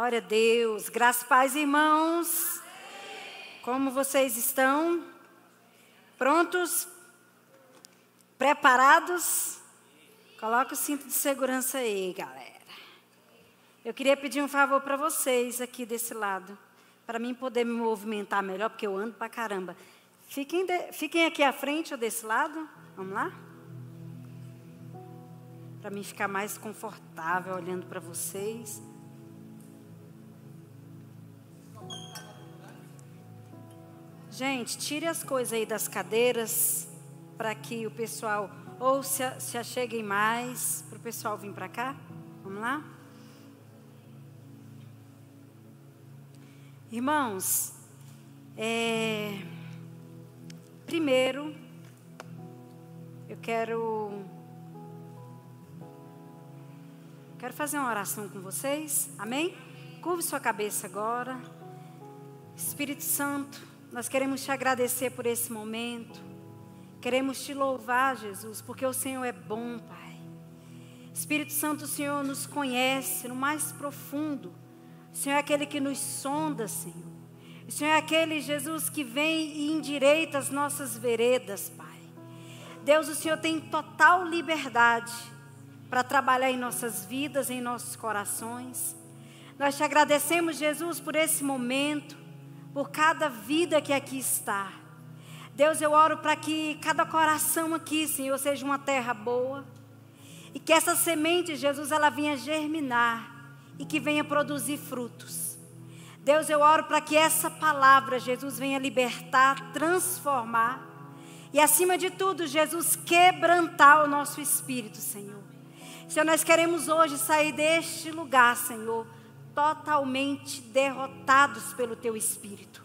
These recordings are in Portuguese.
Glória a Deus. Graças e paz, irmãos. Como vocês estão? Prontos? Preparados? Coloca o cinto de segurança aí, galera. Eu queria pedir um favor para vocês aqui desse lado, para mim poder me movimentar melhor, porque eu ando pra caramba. Fiquem aqui à frente ou desse lado. Vamos lá? Para mim ficar mais confortável olhando para vocês. Gente, tire as coisas aí das cadeiras, para que o pessoal ou se acheguem mais, para o pessoal vir para cá. Vamos lá? Irmãos, primeiro, eu quero fazer uma oração com vocês, amém? Curve sua cabeça agora. Espírito Santo, nós queremos te agradecer por esse momento, queremos te louvar, Jesus, porque o Senhor é bom, Pai. Espírito Santo, o Senhor nos conhece no mais profundo, o Senhor é aquele que nos sonda, Senhor. O Senhor é aquele, Jesus, que vem e endireita as nossas veredas, Pai. Deus, o Senhor tem total liberdade para trabalhar em nossas vidas, em nossos corações. Nós te agradecemos, Jesus, por esse momento, por cada vida que aqui está. Deus, eu oro para que cada coração aqui, Senhor, seja uma terra boa. E que essa semente, Jesus, ela venha germinar e que venha produzir frutos. Deus, eu oro para que essa palavra, Jesus, venha libertar, transformar. E acima de tudo, Jesus, quebrantar o nosso espírito, Senhor. Senhor, nós queremos hoje sair deste lugar, Senhor, totalmente derrotados pelo Teu Espírito.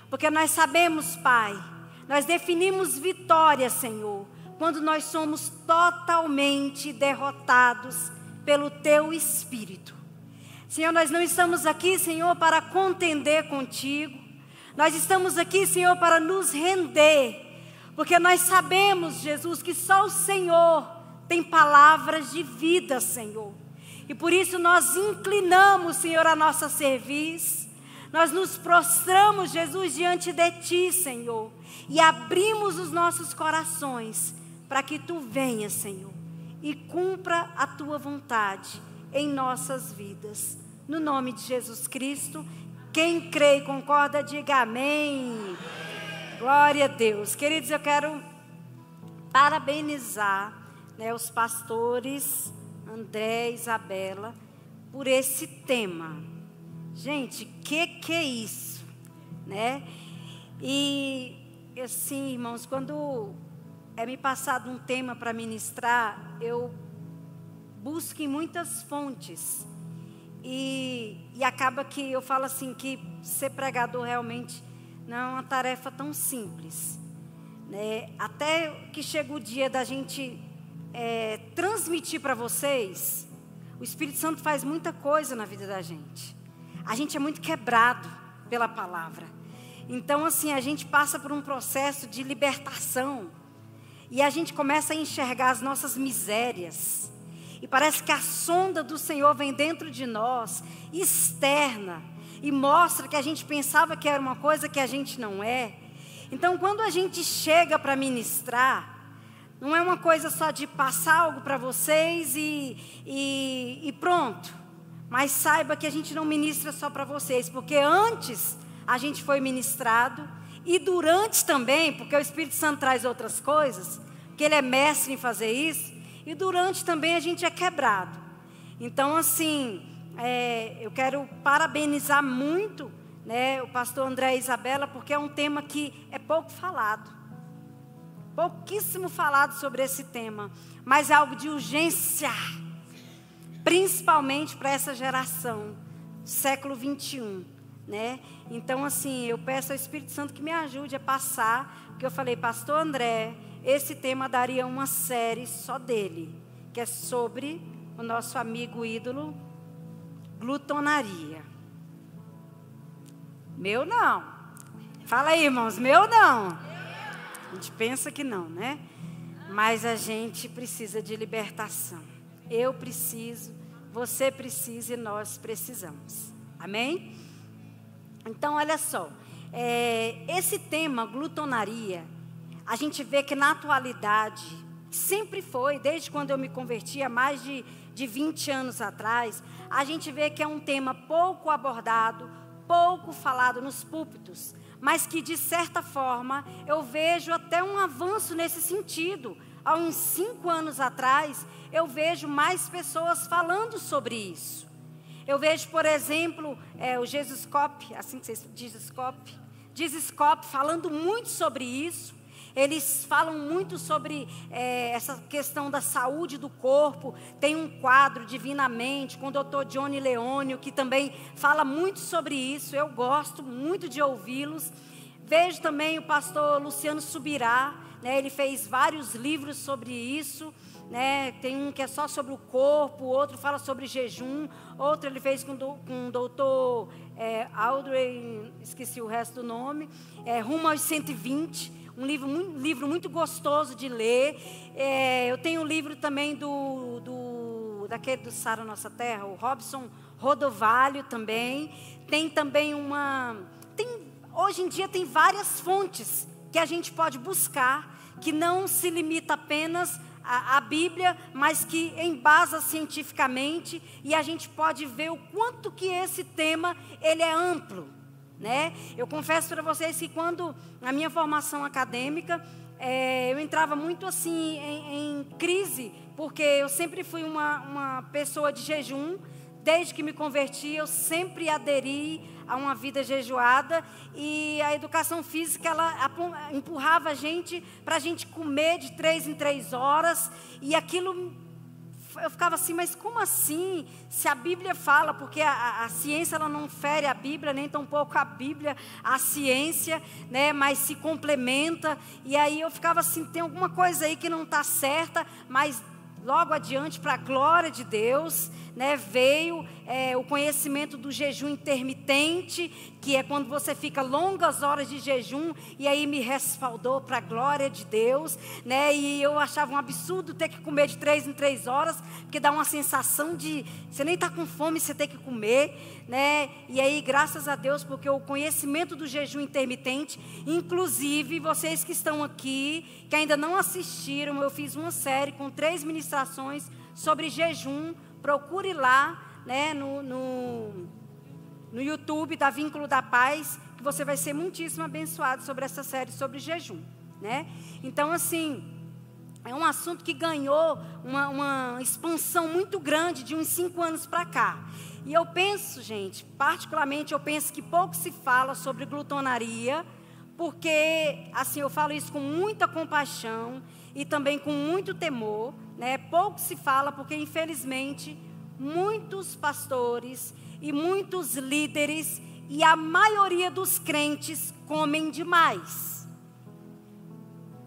Porque nós sabemos, Pai, nós definimos vitória, Senhor, quando nós somos totalmente derrotados pelo Teu Espírito. Senhor, nós não estamos aqui, Senhor, para contender contigo. Nós estamos aqui, Senhor, para nos render. Porque nós sabemos, Jesus, que só o Senhor tem palavras de vida, Senhor. E por isso nós inclinamos, Senhor, a nossa cerviz. Nós nos prostramos, Jesus, diante de Ti, Senhor. E abrimos os nossos corações para que Tu venhas, Senhor, e cumpra a Tua vontade em nossas vidas. No nome de Jesus Cristo, quem crê e concorda, diga amém. Glória a Deus. Queridos, eu quero parabenizar, os pastores André e Isabela por esse tema. Gente, que é isso, né? E assim, irmãos, quando é me passado um tema para ministrar, eu busco em muitas fontes e acaba que eu falo assim que ser pregador realmente não é uma tarefa tão simples, né? Até que chega o dia da gente transmitir para vocês, o Espírito Santo faz muita coisa na vida da gente. A gente é muito quebrado pela palavra. Então, assim, a gente passa por um processo de libertação. E a gente começa a enxergar as nossas misérias. E parece que a sonda do Senhor vem dentro de nós, externa, e mostra que a gente pensava que era uma coisa que a gente não é. Então, quando a gente chega para ministrar, não é uma coisa só de passar algo para vocês e pronto. Mas saiba que a gente não ministra só para vocês, porque antes a gente foi ministrado e durante também, porque o Espírito Santo traz outras coisas, porque Ele é mestre em fazer isso, e durante também a gente é quebrado. Então, assim, eu quero parabenizar muito, o pastor André e Isabela, porque é um tema que é pouco falado. Pouquíssimo falado sobre esse tema, mas é algo de urgência, principalmente para essa geração, século 21, né? Então, assim, eu peço ao Espírito Santo que me ajude a passar, porque eu falei, pastor André, esse tema daria uma série só dele, que é sobre o nosso amigo ídolo, glutonaria. Meu não. Fala aí, irmãos, meu não. A gente pensa que não, né? Mas a gente precisa de libertação. Eu preciso, você precisa e nós precisamos. Amém? Então, olha só, esse tema, glutonaria, a gente vê que na atualidade, sempre foi, desde quando eu me converti, há mais de 20 anos atrás, a gente vê que é um tema pouco abordado, pouco falado nos púlpitos, mas que de certa forma eu vejo até um avanço nesse sentido. Há uns 5 anos atrás, eu vejo mais pessoas falando sobre isso. Eu vejo, por exemplo, o Jesus Cop, assim que vocês Jesus Cop, falando muito sobre isso. Eles falam muito sobre essa questão da saúde do corpo. Tem um quadro, Divinamente, com o Dr. Johnny Leônio, que também fala muito sobre isso. Eu gosto muito de ouvi-los. Vejo também o pastor Luciano Subirá, né? Ele fez vários livros sobre isso. Né? Tem um que é só sobre o corpo, outro fala sobre jejum, outro ele fez com o doutor Audrey, esqueci o resto do nome, Rumo aos 120, um livro muito gostoso de ler. Eu tenho um livro também daquele do Sara Nossa Terra, o Robson Rodovalho também. Tem também hoje em dia tem várias fontes que a gente pode buscar, que não se limita apenas a Bíblia, mas que embasa cientificamente, e a gente pode ver o quanto que esse tema ele é amplo, né? Eu confesso para vocês que quando na minha formação acadêmica eu entrava muito assim em crise, porque eu sempre fui uma pessoa de jejum. Desde que me converti, eu sempre aderi a uma vida jejuada, e a educação física, ela empurrava a gente para a gente comer de 3 em 3 horas, e aquilo, eu ficava assim, mas como assim? Se a Bíblia fala, porque a ciência ela não fere a Bíblia, nem tampouco a Bíblia a ciência, né? Mas se complementa, e aí eu ficava assim, tem alguma coisa aí que não está certa, mas logo adiante, para a glória de Deus, né, veio o conhecimento do jejum intermitente, que é quando você fica longas horas de jejum, e aí me respaldou para a glória de Deus, né, e eu achava um absurdo ter que comer de 3 em 3 horas, porque dá uma sensação de, você nem está com fome, você tem que comer, né, e aí graças a Deus, porque o conhecimento do jejum intermitente, inclusive vocês que estão aqui, que ainda não assistiram, eu fiz uma série com 3 ministrações sobre jejum. Procure lá, né, no YouTube da Vínculo da Paz, que você vai ser muitíssimo abençoado sobre essa série sobre jejum, né? Então, assim, é um assunto que ganhou uma expansão muito grande de uns 5 anos para cá. E eu penso, gente, particularmente eu penso que pouco se fala sobre glutonaria, porque, assim, eu falo isso com muita compaixão e também com muito temor, né? Pouco se fala porque, infelizmente, muitos pastores e muitos líderes e a maioria dos crentes comem demais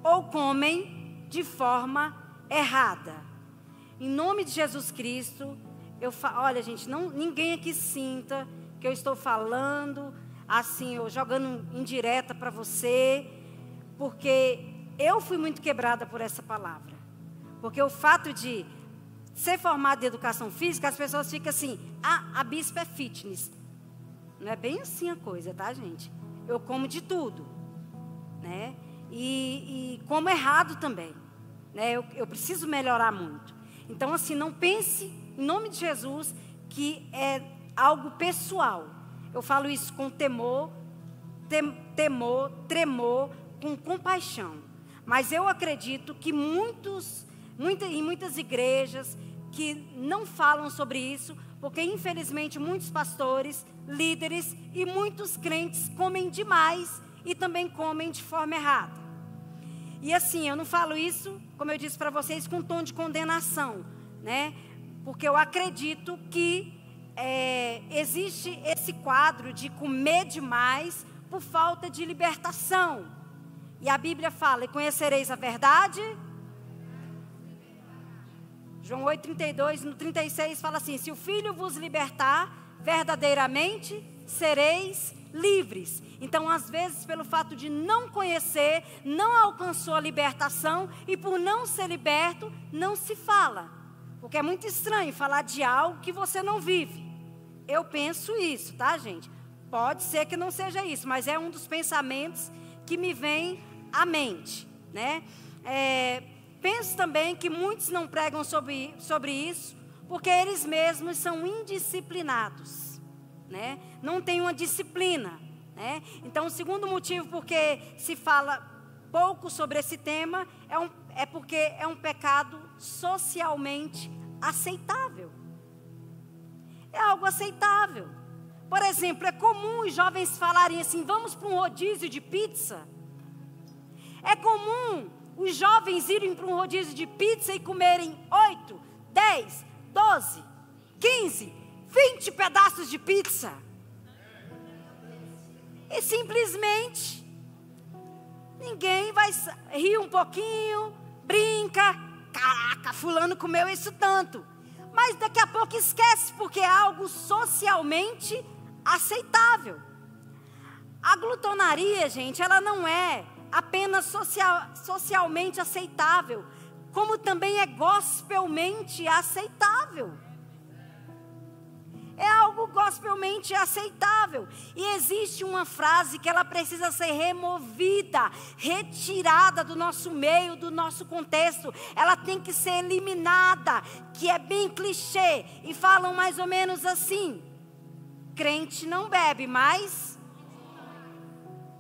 ou comem de forma errada. Em nome de Jesus Cristo, olha, gente, ninguém aqui sinta que eu estou falando assim, eu jogando indireta para você, porque eu fui muito quebrada por essa palavra. Porque o fato de ser formado em educação física, as pessoas ficam assim, a bispa é fitness. Não é bem assim a coisa, tá, gente? Eu como de tudo, né? E como errado também, né? Eu preciso melhorar muito. Então, assim, não pense, em nome de Jesus, que é algo pessoal. Eu falo isso com temor, tremor, com compaixão. Mas eu acredito que em muitas igrejas que não falam sobre isso, porque infelizmente muitos pastores, líderes e muitos crentes comem demais e também comem de forma errada. E assim, eu não falo isso, como eu disse para vocês, com tom de condenação, né? Porque eu acredito que existe esse quadro de comer demais por falta de libertação. E a Bíblia fala, e conhecereis a verdade? João 8,32, no 36 fala assim, se o Filho vos libertar, verdadeiramente sereis livres. Então, às vezes, pelo fato de não conhecer, não alcançou a libertação, e por não ser liberto, não se fala. Porque é muito estranho falar de algo que você não vive, Eu penso isso, tá, gente? Pode ser que não seja isso, mas é um dos pensamentos que me vem à mente, né? Penso também que muitos não pregam sobre isso, porque eles mesmos são indisciplinados, né? Não têm uma disciplina, né? Então, o segundo motivo porque se fala pouco sobre esse tema é porque é um pecado socialmente aceitável. É algo aceitável. Por exemplo, é comum os jovens falarem assim: vamos para um rodízio de pizza. É comum os jovens irem para um rodízio de pizza e comerem 8, 10, 12, 15, 20 pedaços de pizza. E simplesmente ninguém vai rir um pouquinho, brinca. Caraca, fulano comeu isso tanto. Mas daqui a pouco esquece, porque é algo socialmente aceitável. A glutonaria, gente, ela não é apenas socialmente aceitável, como também é gospelmente aceitável. É algo gospelmente aceitável. E existe uma frase que ela precisa ser removida, retirada do nosso meio, do nosso contexto. Ela tem que ser eliminada, que é bem clichê. E falam mais ou menos assim: crente não bebe, mas...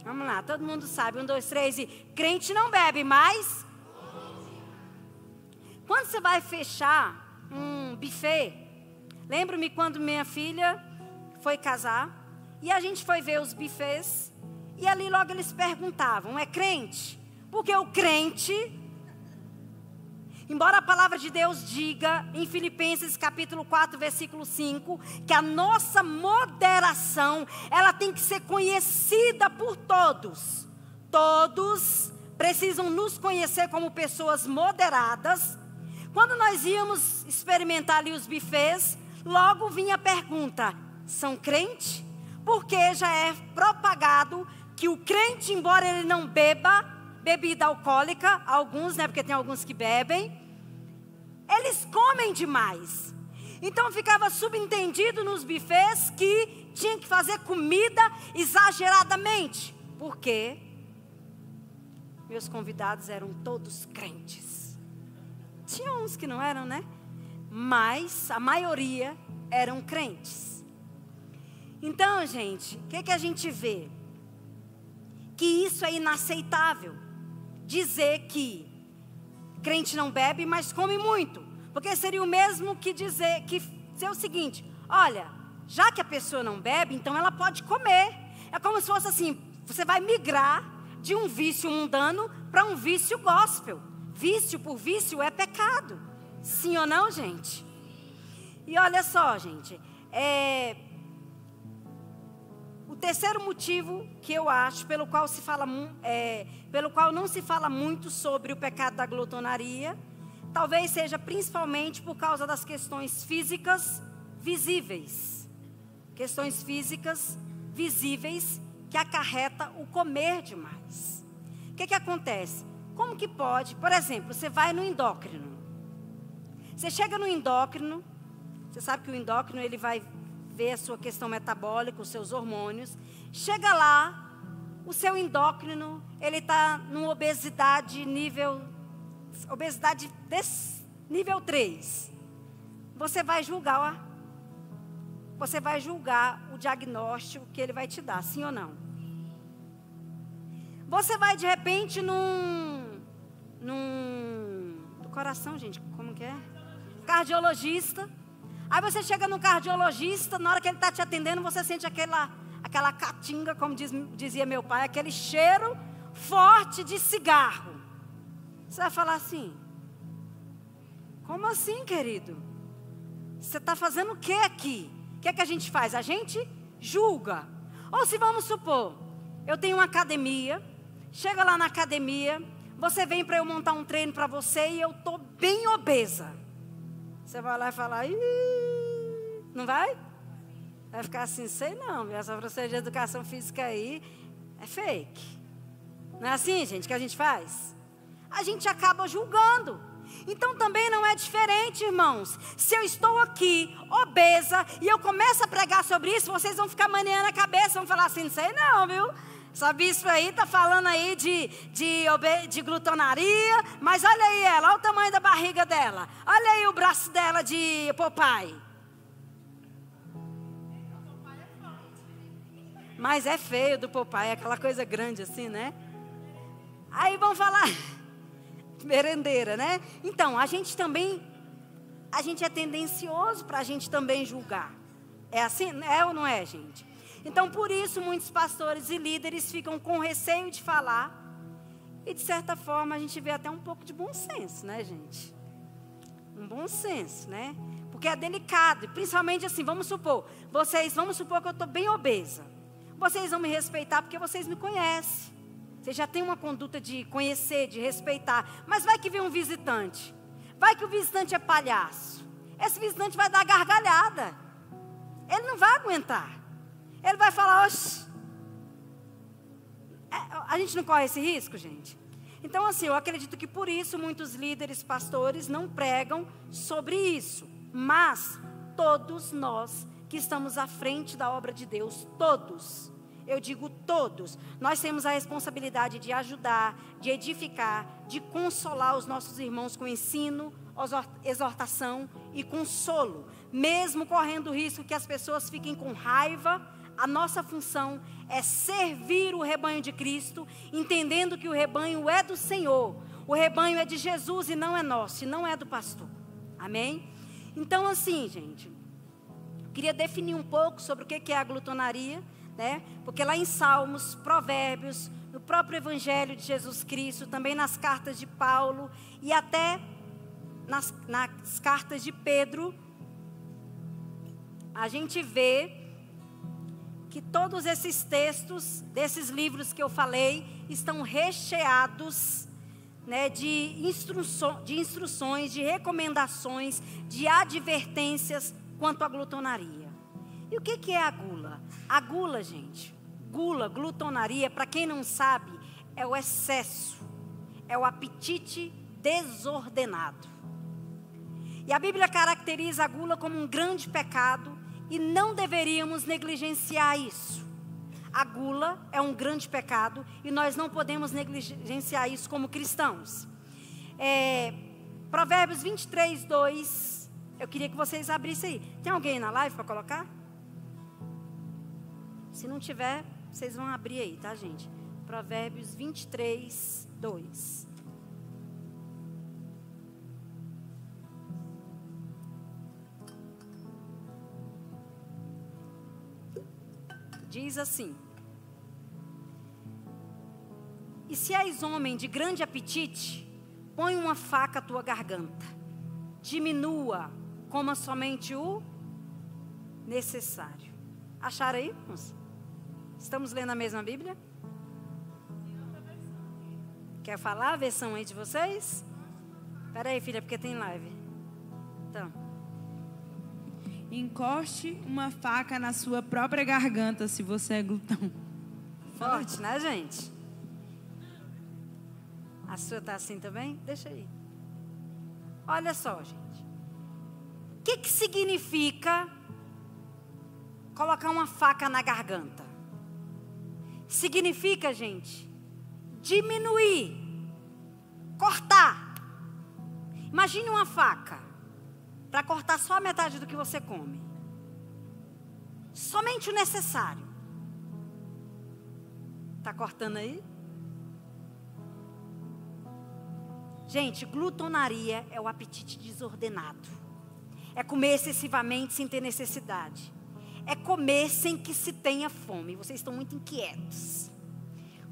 Vamos lá, todo mundo sabe. 1, 2, 3 e... crente não bebe, mas... Quando você vai fechar um buffet... Lembro-me quando minha filha foi casar e a gente foi ver os buffets e ali logo eles perguntavam: é crente? Porque o crente, embora a palavra de Deus diga em Filipenses capítulo 4, versículo 5, que a nossa moderação, ela tem que ser conhecida por todos. Todos precisam nos conhecer como pessoas moderadas. Quando nós íamos experimentar ali os buffets, logo vinha a pergunta: são crente? Porque já é propagado que o crente, embora ele não beba bebida alcoólica, alguns, né, porque tem alguns que bebem, eles comem demais. Então ficava subentendido nos buffets que tinha que fazer comida exageradamente, porque meus convidados eram todos crentes. Tinha uns que não eram, né? Mas a maioria eram crentes. Então, gente, o que a gente vê? Que isso é inaceitável. Dizer que crente não bebe, mas come muito. Porque seria o mesmo que dizer o seguinte: olha, já que a pessoa não bebe, então ela pode comer. É como se fosse assim: você vai migrar de um vício mundano para um vício gospel. Vício por vício é pecado. Sim ou não, gente? E olha só, gente, o terceiro motivo que eu acho pelo qual não se fala muito sobre o pecado da glutonaria, talvez seja principalmente por causa das questões físicas visíveis. Questões físicas visíveis que acarreta o comer demais. O que acontece? Como que pode? Por exemplo, você vai no endócrino. Você chega no endócrino, você sabe que o endócrino ele vai ver a sua questão metabólica, os seus hormônios. Chega lá, o seu endócrino, ele está numa obesidade nível 3. Você vai julgar o diagnóstico que ele vai te dar, sim ou não? Você vai de repente do coração, gente, como que é? Cardiologista. Aí você chega no cardiologista, na hora que ele está te atendendo, você sente aquela catinga, como dizia meu pai, aquele cheiro forte de cigarro. Você vai falar assim: como assim, querido? Você está fazendo o que aqui? O que é que a gente faz? A gente julga. Ou se vamos supor, eu tenho uma academia, chega lá na academia, você vem para eu montar um treino para você e eu estou bem obesa. Você vai lá e fala: ih, não vai? Vai ficar assim: sei não, essa professora de educação física aí é fake. Não é assim, gente, que a gente faz? A gente acaba julgando. Então também não é diferente, irmãos. Se eu estou aqui, obesa, e eu começo a pregar sobre isso, vocês vão ficar maneando a cabeça, vão falar assim, não sei não, viu? Essa bispo aí está falando aí de glutonaria, mas olha aí ela, olha o tamanho da barriga dela. Olha aí o braço dela de Popeye. Mas é feio do Popeye, aquela coisa grande assim, né? Aí vão falar, merendeira, né? Então, a gente é tendencioso para a gente também julgar. É assim? É ou não é, gente? Então, por isso, muitos pastores e líderes ficam com receio de falar. E, de certa forma, a gente vê até um pouco de bom senso, né, gente? Um bom senso, né? Porque é delicado. Principalmente assim, vamos supor que eu estou bem obesa. Vocês vão me respeitar porque vocês me conhecem. Vocês já têm uma conduta de conhecer, de respeitar. Mas vai que vem um visitante. Vai que o visitante é palhaço. Esse visitante vai dar gargalhada. Ele não vai aguentar. Ele vai falar, oxe. A gente não corre esse risco, gente? Então, assim, eu acredito que por isso muitos líderes, pastores não pregam sobre isso. Mas todos nós que estamos à frente da obra de Deus, todos, eu digo todos, nós temos a responsabilidade de ajudar, de edificar, de consolar os nossos irmãos com ensino, exortação e consolo. Mesmo correndo o risco que as pessoas fiquem com raiva, a nossa função é servir o rebanho de Cristo, entendendo que o rebanho é do Senhor. O rebanho é de Jesus e não é nosso, e não é do pastor. Amém? Então, assim, gente, queria definir um pouco sobre o que é a glutonaria, né? Porque lá em Salmos, Provérbios, no próprio Evangelho de Jesus Cristo, também nas cartas de Paulo e até nas cartas de Pedro, a gente vê que todos esses textos, desses livros que eu falei, estão recheados, né, de instruções, de recomendações, de advertências quanto à glutonaria. E o que é a gula? A gula, gente, glutonaria, para quem não sabe, é o excesso, é o apetite desordenado. E a Bíblia caracteriza a gula como um grande pecado, e não deveríamos negligenciar isso. A gula é um grande pecado e nós não podemos negligenciar isso como cristãos. Provérbios 23, 2. Eu queria que vocês abrissem aí. Tem alguém na live para colocar? Se não tiver, vocês vão abrir aí, tá, gente? Provérbios 23, 2. Diz assim: e se és homem de grande apetite, põe uma faca à tua garganta, diminua, coma somente o necessário. Acharam aí, irmãos? Estamos lendo a mesma Bíblia? Quer falar a versão aí de vocês? Espera aí, filha, porque tem live. Então. Encoste uma faca na sua própria garganta se você é glutão. Forte, né, gente? A sua tá assim também? Deixa aí. Olha só, gente. O que significa colocar uma faca na garganta? Significa, gente, diminuir, cortar. Imagine uma faca para cortar só a metade do que você come. Somente o necessário. Está cortando aí? Gente, glutonaria é o apetite desordenado. É comer excessivamente sem ter necessidade. É comer sem que se tenha fome. Vocês estão muito inquietos.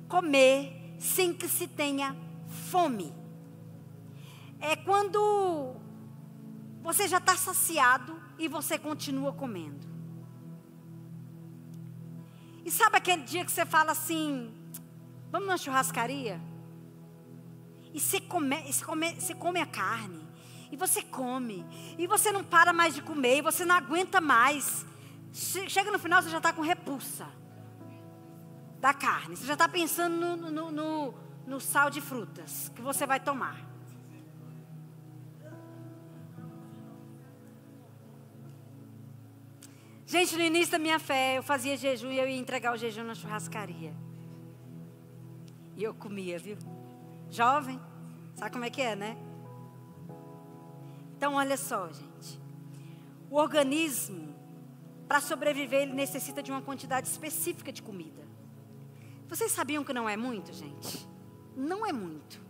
Comer sem que se tenha fome. É quando você já está saciado e você continua comendo. E sabe aquele dia que você fala assim, vamos numa churrascaria? E você come a carne. E você come. E você não para mais de comer. E você não aguenta mais. Chega no final, você já está com repulsa da carne. Você já está pensando no sal de frutas que você vai tomar. Gente, no início da minha fé, eu fazia jejum e eu ia entregar o jejum na churrascaria. E eu comia, viu? Jovem, sabe como é que é, né? Então, olha só, gente. O organismo, para sobreviver, ele necessita de uma quantidade específica de comida. Vocês sabiam que não é muito, gente? Não é muito.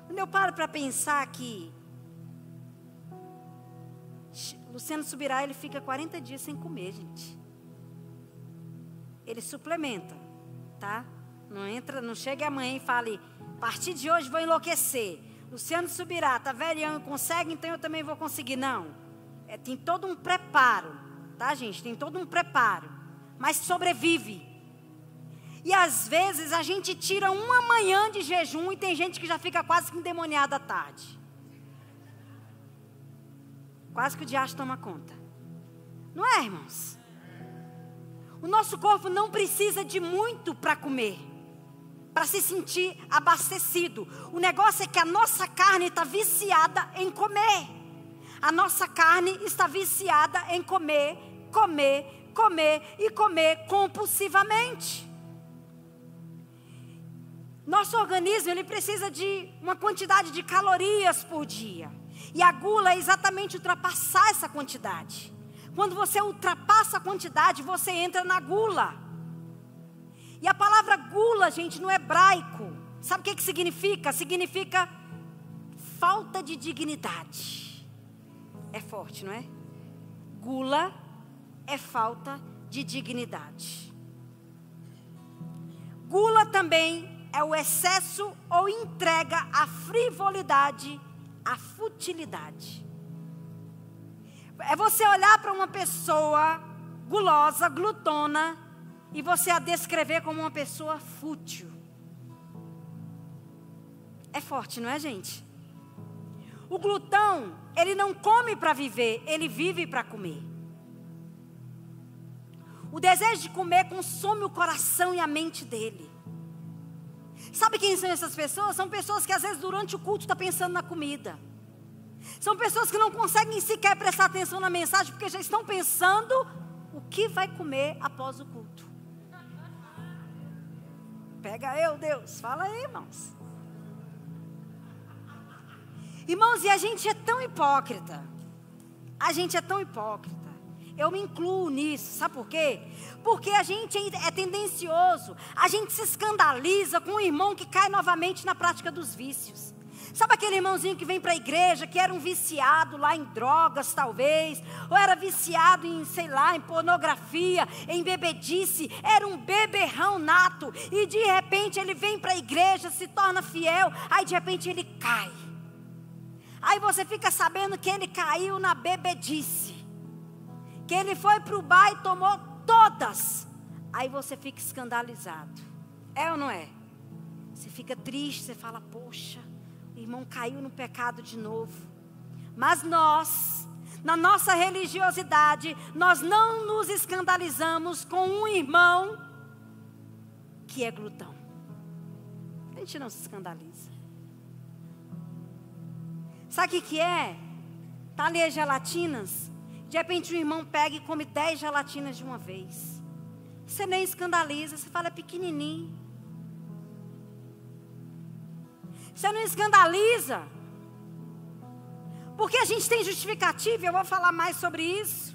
Quando eu paro para pensar que Luciano Subirá, ele fica 40 dias sem comer, gente. Ele suplementa, tá? Não chega amanhã e fale, a partir de hoje vou enlouquecer. Luciano Subirá, tá velhão e consegue, então eu também vou conseguir. Não. Tem todo um preparo, tá, gente? Tem todo um preparo. Mas sobrevive. E às vezes a gente tira uma manhã de jejum e tem gente que já fica quase que endemoniada à tarde. Quase que o diacho toma conta. Não é, irmãos? O nosso corpo não precisa de muito para comer, para se sentir abastecido. O negócio é que a nossa carne está viciada em comer. A nossa carne está viciada em comer, comer, comer e comer compulsivamente. Nosso organismo, ele precisa de uma quantidade de calorias por dia. E a gula é exatamente ultrapassar essa quantidade. Quando você ultrapassa a quantidade, você entra na gula. E a palavra gula, gente, no hebraico, sabe o que significa? Significa falta de dignidade. É forte, não é? Gula é falta de dignidade. Gula também é o excesso ou entrega à frivolidade, à futilidade. É você olhar para uma pessoa gulosa, glutona, e você a descrever como uma pessoa fútil. É forte, não é, gente? O glutão, ele não come para viver, ele vive para comer. O desejo de comer consome o coração e a mente dele. Sabe quem são essas pessoas? São pessoas que às vezes durante o culto estão pensando na comida. São pessoas que não conseguem sequer prestar atenção na mensagem, porque já estão pensando o que vai comer após o culto. Pega eu, Deus. Fala aí, irmãos. Irmãos, e a gente é tão hipócrita. A gente é tão hipócrita. Eu me incluo nisso, sabe por quê? Porque a gente é tendencioso, a gente se escandaliza com um irmão que cai novamente na prática dos vícios. Sabe aquele irmãozinho que vem para a igreja, que era um viciado lá em drogas talvez, ou era viciado em, sei lá, em pornografia, em bebedice, era um beberrão nato, e de repente ele vem para a igreja, se torna fiel, aí de repente ele cai. Aí você fica sabendo que ele caiu na bebedice, que ele foi para o bar e tomou todas. Aí você fica escandalizado. É ou não é? Você fica triste, você fala, poxa, o irmão caiu no pecado de novo. Mas nós, na nossa religiosidade, nós não nos escandalizamos com um irmão que é glutão. A gente não se escandaliza. Sabe o que é? Tá ali as gelatinas. De repente o irmão pega e come 10 gelatinas de uma vez. Você nem escandaliza, você fala, é pequenininho. Você não escandaliza. Porque a gente tem justificativa, eu vou falar mais sobre isso.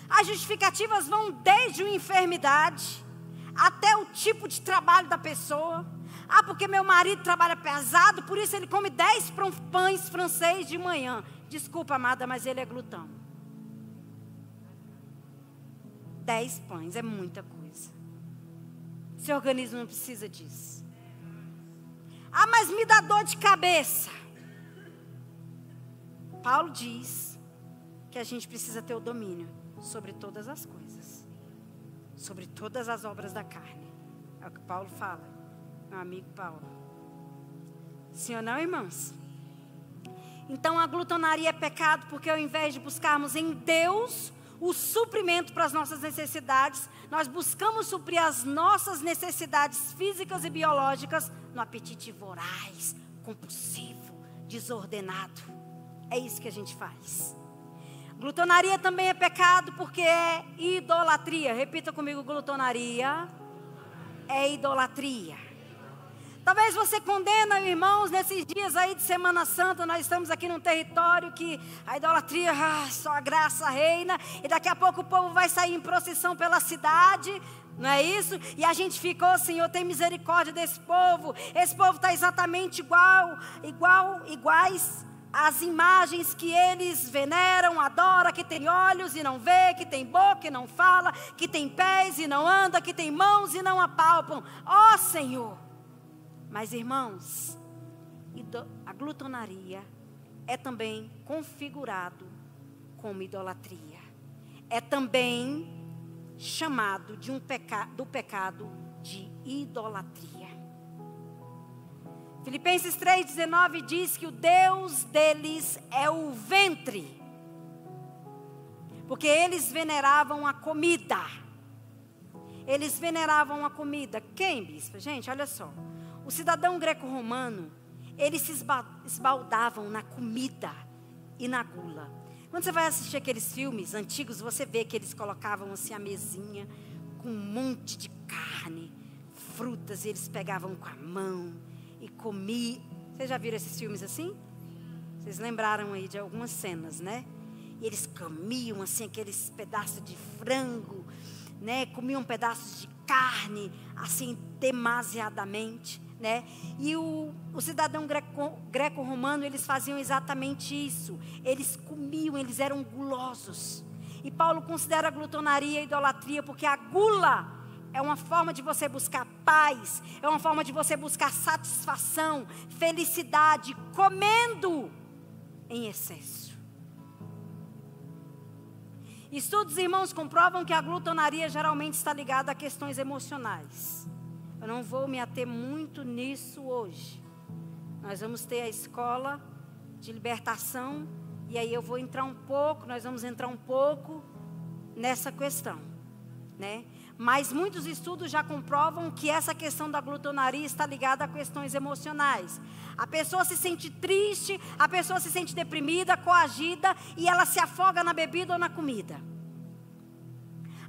As justificativas vão desde uma enfermidade até o tipo de trabalho da pessoa. Ah, porque meu marido trabalha pesado, por isso ele come 10 pães francês de manhã. Desculpa, amada, mas ele é glutão. 10 pães é muita coisa. Seu organismo não precisa disso. Ah, mas me dá dor de cabeça. Paulo diz que a gente precisa ter o domínio sobre todas as coisas, sobre todas as obras da carne. É o que Paulo fala, meu amigo Paulo. Sim ou não, irmãos? Então a glutonaria é pecado porque ao invés de buscarmos em Deus o suprimento para as nossas necessidades, nós buscamos suprir as nossas necessidades físicas e biológicas no apetite voraz, compulsivo, desordenado. É isso que a gente faz. Glutonaria também é pecado porque é idolatria. Repita comigo, glutonaria é idolatria. Talvez você condena, irmãos, nesses dias aí de Semana Santa, nós estamos aqui num território que a idolatria, só a graça reina, e daqui a pouco o povo vai sair em procissão pela cidade, não é isso? E a gente ficou, Senhor, tem misericórdia desse povo. Esse povo está exatamente iguais às imagens que eles veneram, adoram, que tem olhos e não vê, que tem boca e não fala, que tem pés e não anda, que tem mãos e não apalpam. Ó Senhor! Mas, irmãos, a glutonaria é também configurado como idolatria. É também chamado de do pecado de idolatria. Filipenses 3,19 diz que o Deus deles é o ventre, porque eles veneravam a comida. Eles veneravam a comida. Quem, bispo? Gente, olha só. O cidadão greco-romano, eles se esbaldavam na comida e na gula. Quando você vai assistir aqueles filmes antigos, você vê que eles colocavam assim a mesinha com um monte de carne, frutas, e eles pegavam com a mão e comiam. Vocês já viram esses filmes assim? Vocês lembraram aí de algumas cenas, né? E eles comiam assim aqueles pedaços de frango, né? Comiam pedaços de carne, assim, demasiadamente, né? E o cidadão greco-romano, eles faziam exatamente isso. Eles comiam, eles eram gulosos. E Paulo considera a glutonaria idolatria, porque a gula é uma forma de você buscar paz, é uma forma de você buscar satisfação, felicidade, comendo em excesso. Estudos, irmãos, comprovam que a glutonaria geralmente está ligada a questões emocionais. Eu não vou me ater muito nisso hoje. Nós vamos ter a escola de libertação, e aí eu vou entrar nós vamos entrar um pouco nessa questão, né? Mas muitos estudos já comprovam que essa questão da glutonaria está ligada a questões emocionais. A pessoa se sente triste, a pessoa se sente deprimida, coagida, e ela se afoga na bebida ou na comida.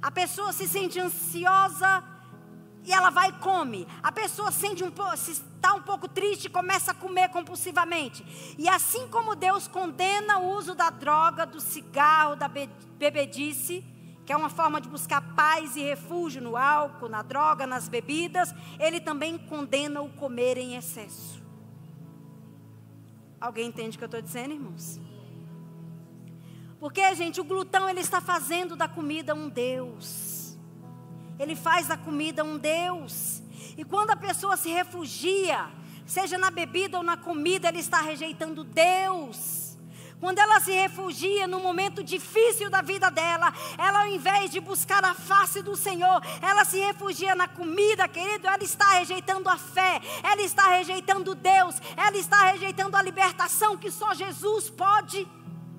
A pessoa se sente ansiosa e ela vai e come. A pessoa se está um pouco triste e começa a comer compulsivamente. E assim como Deus condena o uso da droga, do cigarro, da bebedice, que é uma forma de buscar paz e refúgio no álcool, na droga, nas bebidas, Ele também condena o comer em excesso. Alguém entende o que eu estou dizendo, irmãos? Porque, gente, o glutão, ele está fazendo da comida um Deus. Ele faz da comida um Deus. E quando a pessoa se refugia, seja na bebida ou na comida, ele está rejeitando Deus. Quando ela se refugia no momento difícil da vida dela, ela, ao invés de buscar a face do Senhor, ela se refugia na comida, querido. Ela está rejeitando a fé, ela está rejeitando Deus, ela está rejeitando a libertação que só Jesus pode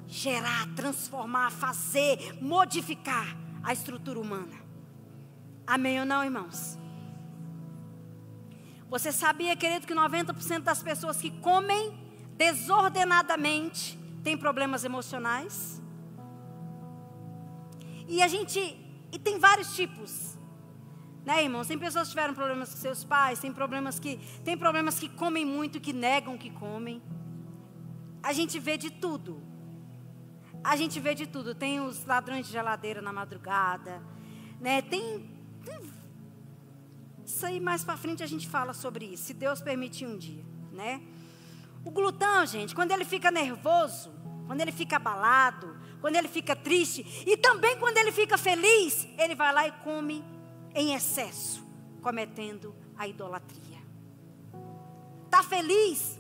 gerar, transformar, fazer, modificar a estrutura humana. Amém ou não, irmãos? Você sabia, querido, que 90% das pessoas que comem desordenadamente têm problemas emocionais? E tem vários tipos, né, irmãos? Tem pessoas que tiveram problemas com seus pais, tem problemas que comem muito, que negam que comem. A gente vê de tudo. Tem os ladrões de geladeira na madrugada, né? Isso aí mais para frente a gente fala sobre isso, se Deus permitir um dia, né? O glutão, gente, quando ele fica nervoso, quando ele fica abalado, quando ele fica triste, e também quando ele fica feliz, ele vai lá e come em excesso, cometendo a idolatria. Tá feliz?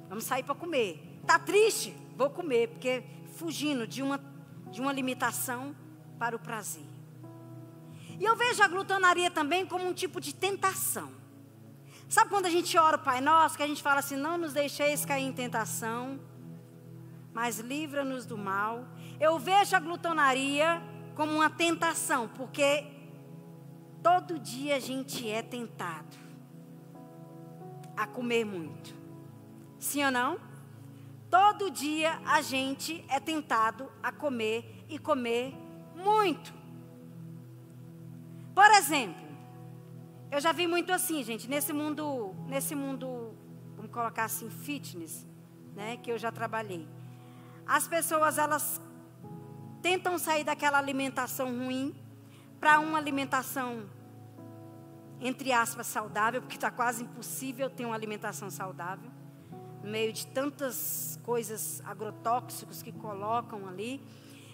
Vamos sair para comer. Tá triste? Vou comer, porque fugindo de uma limitação para o prazer. E eu vejo a glutonaria também como um tipo de tentação. Sabe quando a gente ora o Pai Nosso, que a gente fala assim: não nos deixeis cair em tentação, mas livra-nos do mal. Eu vejo a glutonaria como uma tentação, porque todo dia a gente é tentado a comer muito. Sim ou não? Todo dia a gente é tentado a comer e comer muito. Por exemplo, eu já vi muito assim, gente, nesse mundo, vamos colocar assim, fitness, né, que eu já trabalhei. As pessoas, elas tentam sair daquela alimentação ruim para uma alimentação, entre aspas, saudável, porque está quase impossível ter uma alimentação saudável, no meio de tantas coisas agrotóxicos que colocam ali.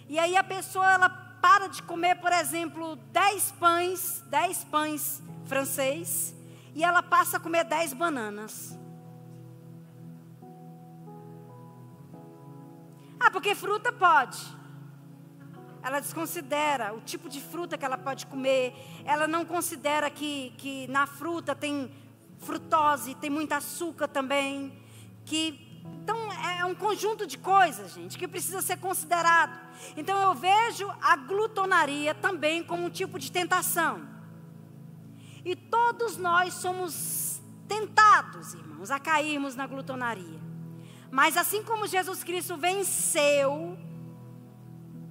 E aí a pessoa, ela para de comer, por exemplo, 10 pães francês, e ela passa a comer 10 bananas. Ah, porque fruta pode. Ela desconsidera o tipo de fruta que ela pode comer. Ela não considera que na fruta tem frutose, tem muito açúcar também. Então é um conjunto de coisas, gente, que precisa ser considerado. Então eu vejo a glutonaria também como um tipo de tentação. E todos nós somos tentados, irmãos, a cairmos na glutonaria. Mas assim como Jesus Cristo venceu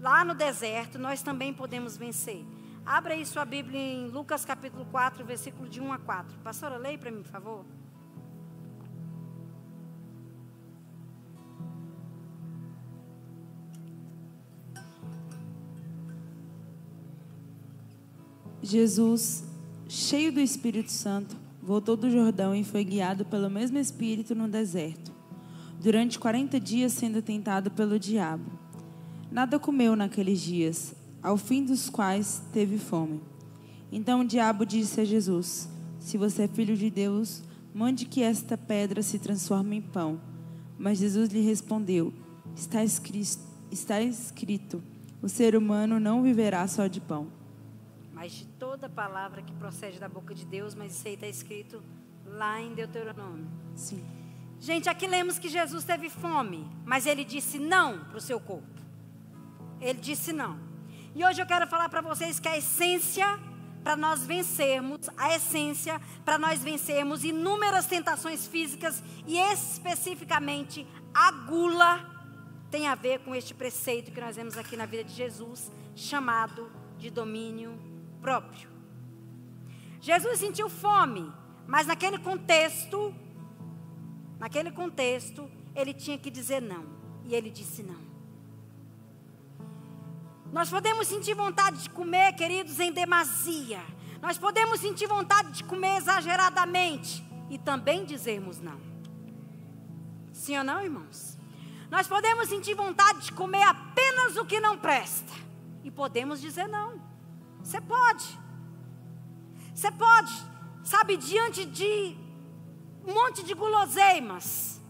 lá no deserto, nós também podemos vencer. Abra aí sua Bíblia em Lucas capítulo 4, versículo de 1 a 4. Pastora, leia para mim, por favor. Jesus, cheio do Espírito Santo, voltou do Jordão e foi guiado pelo mesmo Espírito no deserto, durante 40 dias sendo tentado pelo diabo. Nada comeu naqueles dias, ao fim dos quais teve fome. Então o diabo disse a Jesus: se você é filho de Deus, mande que esta pedra se transforme em pão. Mas Jesus lhe respondeu: está escrito, o ser humano não viverá só de pão, mas de toda palavra que procede da boca de Deus. Mas isso aí está escrito lá em Deuteronômio. Sim. Gente, aqui lemos que Jesus teve fome, mas ele disse não para o seu corpo. Ele disse não. E hoje eu quero falar para vocês que a essência para nós vencermos, inúmeras tentações físicas, e especificamente a gula, tem a ver com este preceito que nós vemos aqui na vida de Jesus, chamado de domínio próprio. Jesus sentiu fome, mas naquele contexto, ele tinha que dizer não, e ele disse não. Nós podemos sentir vontade de comer, queridos, em demasia. Nós podemos sentir vontade de comer exageradamente e também dizermos não. Sim ou não, irmãos? Nós podemos sentir vontade de comer apenas o que não presta e podemos dizer não. Você pode, sabe, diante de um monte de guloseimas.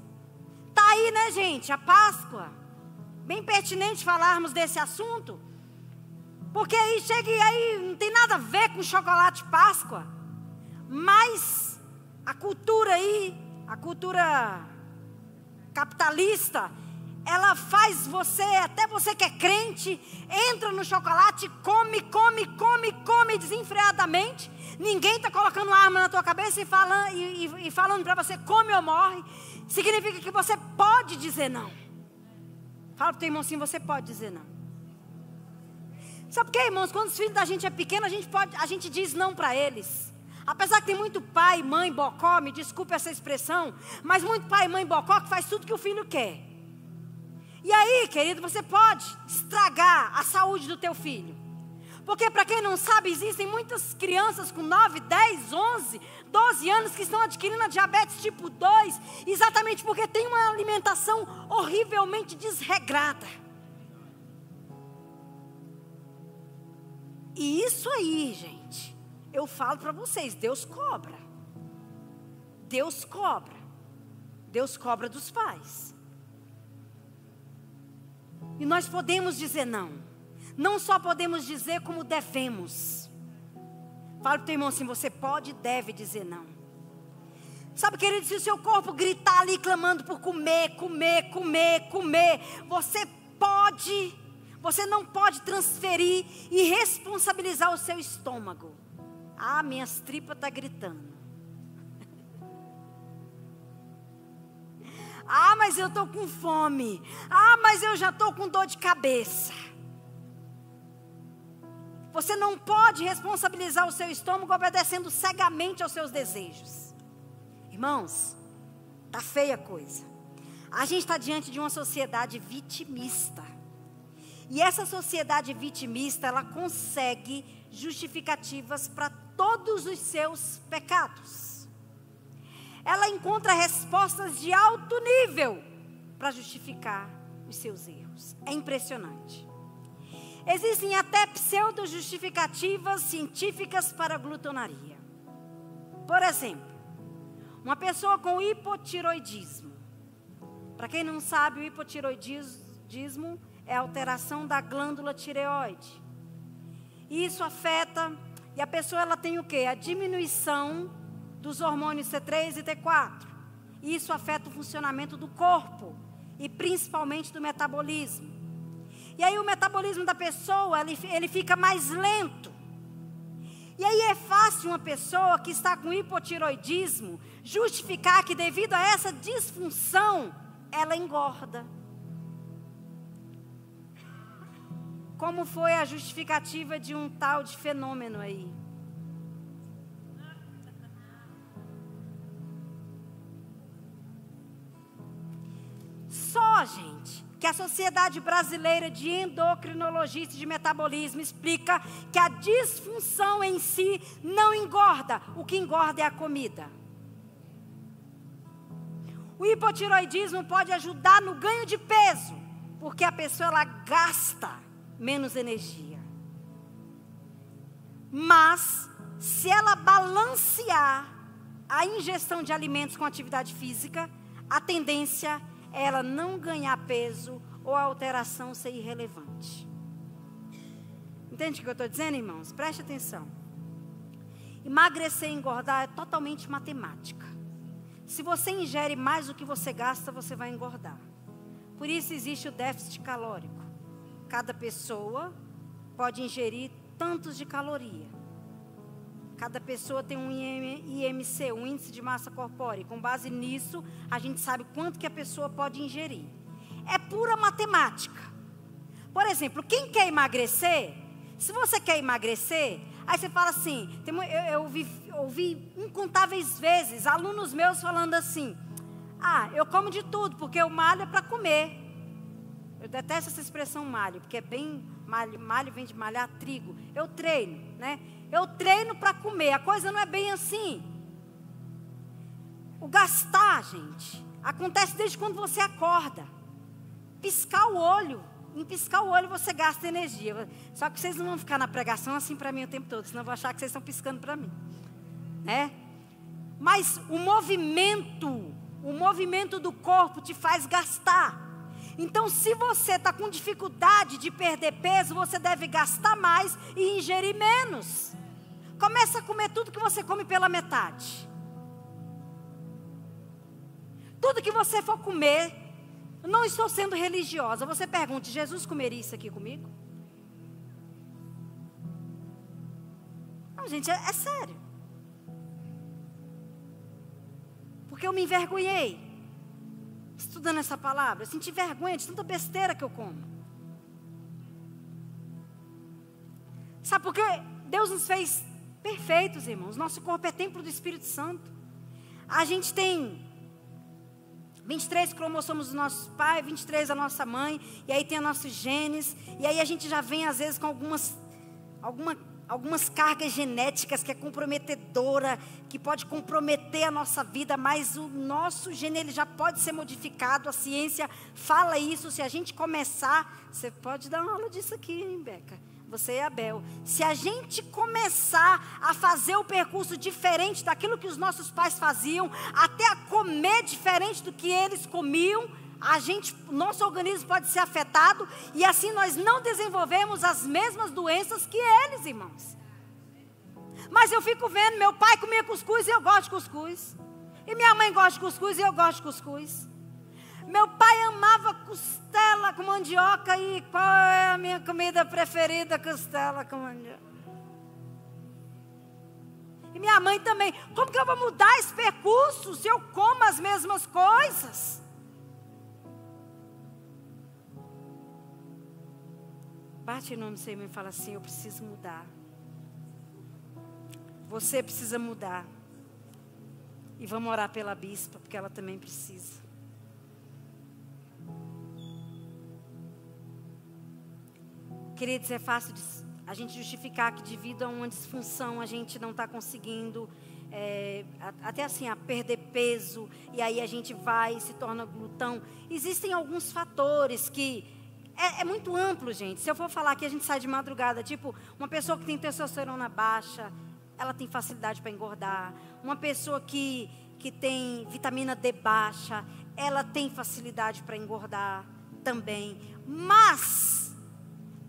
Tá aí, né, gente, a Páscoa. Bem pertinente falarmos desse assunto, porque aí chega e aí não tem nada a ver com chocolate Páscoa, mas a cultura aí, a cultura capitalista, ela faz você, até você que é crente, entra no chocolate, come desenfreadamente. Ninguém está colocando uma arma na tua cabeça e falando para você come ou morre. Significa que você pode dizer não. Fala para o teu irmão assim, você pode dizer não. Sabe por quê, irmãos? Quando os filhos da gente é pequeno, a gente diz não para eles. Apesar que tem muito pai, mãe, bocó, me desculpe essa expressão, mas muito pai, mãe, bocó que faz tudo que o filho quer. E aí, querido, você pode estragar a saúde do teu filho. Porque, para quem não sabe, existem muitas crianças com 9, 10, 11, 12 anos que estão adquirindo a diabetes tipo 2, exatamente porque tem uma alimentação horrivelmente desregrada. E isso aí, gente, eu falo para vocês, Deus cobra. Deus cobra. Deus cobra dos pais. E nós podemos dizer não. Não só podemos dizer, como devemos. Fala para o teu irmão assim, você pode e deve dizer não. Sabe, querido, se o seu corpo gritar ali, clamando por comer, você não pode transferir e responsabilizar o seu estômago. Ah, minhas tripas estão gritando. Ah, mas eu estou com fome. Ah, mas eu já estou com dor de cabeça. Você não pode responsabilizar o seu estômago obedecendo cegamente aos seus desejos. Irmãos, tá feia a coisa. A gente está diante de uma sociedade vitimista. E essa sociedade vitimista, ela consegue justificativas para todos os seus pecados. Ela encontra respostas de alto nível para justificar os seus erros. É impressionante. Existem até pseudo-justificativas científicas para a glutonaria. Por exemplo, uma pessoa com hipotiroidismo. Para quem não sabe, o hipotiroidismo é a alteração da glândula tireoide. Isso afeta, e a pessoa ela tem o quê? A diminuição dos hormônios T3 e T4. Isso afeta o funcionamento do corpo e principalmente do metabolismo. E aí o metabolismo da pessoa, ele fica mais lento. E aí é fácil uma pessoa que está com hipotiroidismo justificar que devido a essa disfunção, ela engorda. Como foi a justificativa de um tal de fenômeno aí? Só, gente, que a Sociedade Brasileira de Endocrinologia e de Metabolismo explica que a disfunção em si não engorda. O que engorda é a comida. O hipotiroidismo pode ajudar no ganho de peso, porque a pessoa ela gasta menos energia. Mas, se ela balancear a ingestão de alimentos com atividade física, a tendência é ela não ganhar peso ou a alteração ser irrelevante. Entende o que eu estou dizendo, irmãos? Preste atenção. Emagrecer e engordar é totalmente matemática. Se você ingere mais do que você gasta, você vai engordar. Por isso existe o déficit calórico. Cada pessoa pode ingerir tantos de caloria. Cada pessoa tem um IMC, um índice de massa corpórea. E com base nisso, a gente sabe quanto que a pessoa pode ingerir. É pura matemática. Por exemplo, quem quer emagrecer, se você quer emagrecer, aí você fala assim, eu ouvi incontáveis vezes alunos meus falando assim, eu como de tudo, porque o malho é para comer. Eu detesto essa expressão malho, porque é bem, malho vem de malhar trigo. Eu treino, né? Eu treino para comer, a coisa não é bem assim. O gastar, gente, acontece desde quando você acorda. Piscar o olho, em piscar o olho você gasta energia. Só que vocês não vão ficar na pregação assim para mim o tempo todo, senão eu vou achar que vocês estão piscando para mim, né? Mas o movimento do corpo te faz gastar. Então, se você está com dificuldade de perder peso, você deve gastar mais e ingerir menos. Começa a comer tudo que você come pela metade. Tudo que você for comer, não estou sendo religiosa. Você pergunta, Jesus comeria isso aqui comigo? Não, gente, é sério. Porque eu me envergonhei estudando essa palavra, eu senti vergonha de tanta besteira que eu como. Sabe por quê? Deus nos fez perfeitos, irmãos. Nosso corpo é templo do Espírito Santo. A gente tem 23 cromossomos do nosso pai, 23 da nossa mãe, e aí tem os nossos genes, e aí a gente já vem às vezes com algumas cargas genéticas que é comprometedora, que pode comprometer a nossa vida, mas o nosso gene ele já pode ser modificado. A ciência fala isso. Se a gente começar, você pode dar uma aula disso aqui, hein, Beca? Você e a Bel. Se a gente começar a fazer o percurso diferente daquilo que os nossos pais faziam, até a comer diferente do que eles comiam, nosso organismo pode ser afetado e assim nós não desenvolvemos as mesmas doenças que eles, irmãos. Mas eu fico vendo, meu pai comia cuscuz e eu gosto de cuscuz. E minha mãe gosta de cuscuz e eu gosto de cuscuz. Meu pai amava costela com mandioca e qual é a minha comida preferida? Costela com mandioca. E minha mãe também. Como que eu vou mudar esse percurso se eu como as mesmas coisas? Bate no nome do Senhor e fala assim: eu preciso mudar. Você precisa mudar. E vamos orar pela bispa, porque ela também precisa. Queridos, é fácil a gente justificar que devido a uma disfunção a gente não está conseguindo, até assim, a perder peso, e aí a gente vai e se torna glutão. Existem alguns fatores que é muito amplo, gente. Se eu for falar que a gente sai de madrugada, tipo, uma pessoa que tem testosterona baixa, ela tem facilidade para engordar. Uma pessoa que tem vitamina D baixa, ela tem facilidade para engordar também. Mas,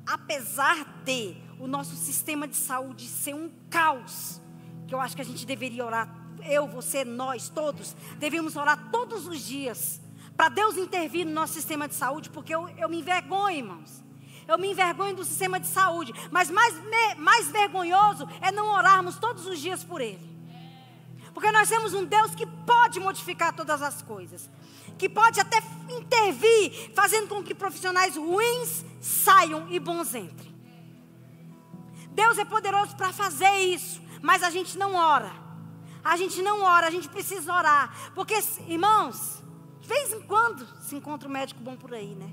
apesar de o nosso sistema de saúde ser um caos, que eu acho que a gente deveria orar, eu, você, nós, todos, devíamos orar todos os dias, para Deus intervir no nosso sistema de saúde, porque eu me envergonho, irmãos. Eu me envergonho do sistema de saúde, mas mais vergonhoso é não orarmos todos os dias por ele. Porque nós temos um Deus que pode modificar todas as coisas, que pode até intervir, fazendo com que profissionais ruins saiam e bons entrem. Deus é poderoso para fazer isso, mas a gente não ora. A gente não ora, a gente precisa orar. Porque, irmãos, de vez em quando se encontra um médico bom por aí, né?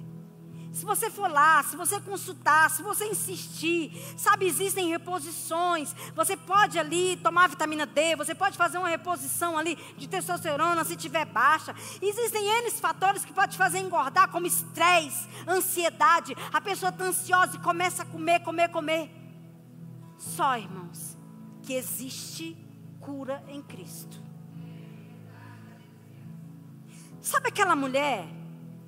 Se você for lá, se você consultar, se você insistir, sabe, existem reposições. Você pode ali tomar vitamina D, você pode fazer uma reposição ali de testosterona se tiver baixa. Existem N fatores que podem te fazer engordar, como estresse, ansiedade. A pessoa está ansiosa e começa a comer. Só, irmãos, que existe cura em Cristo. Sabe aquela mulher,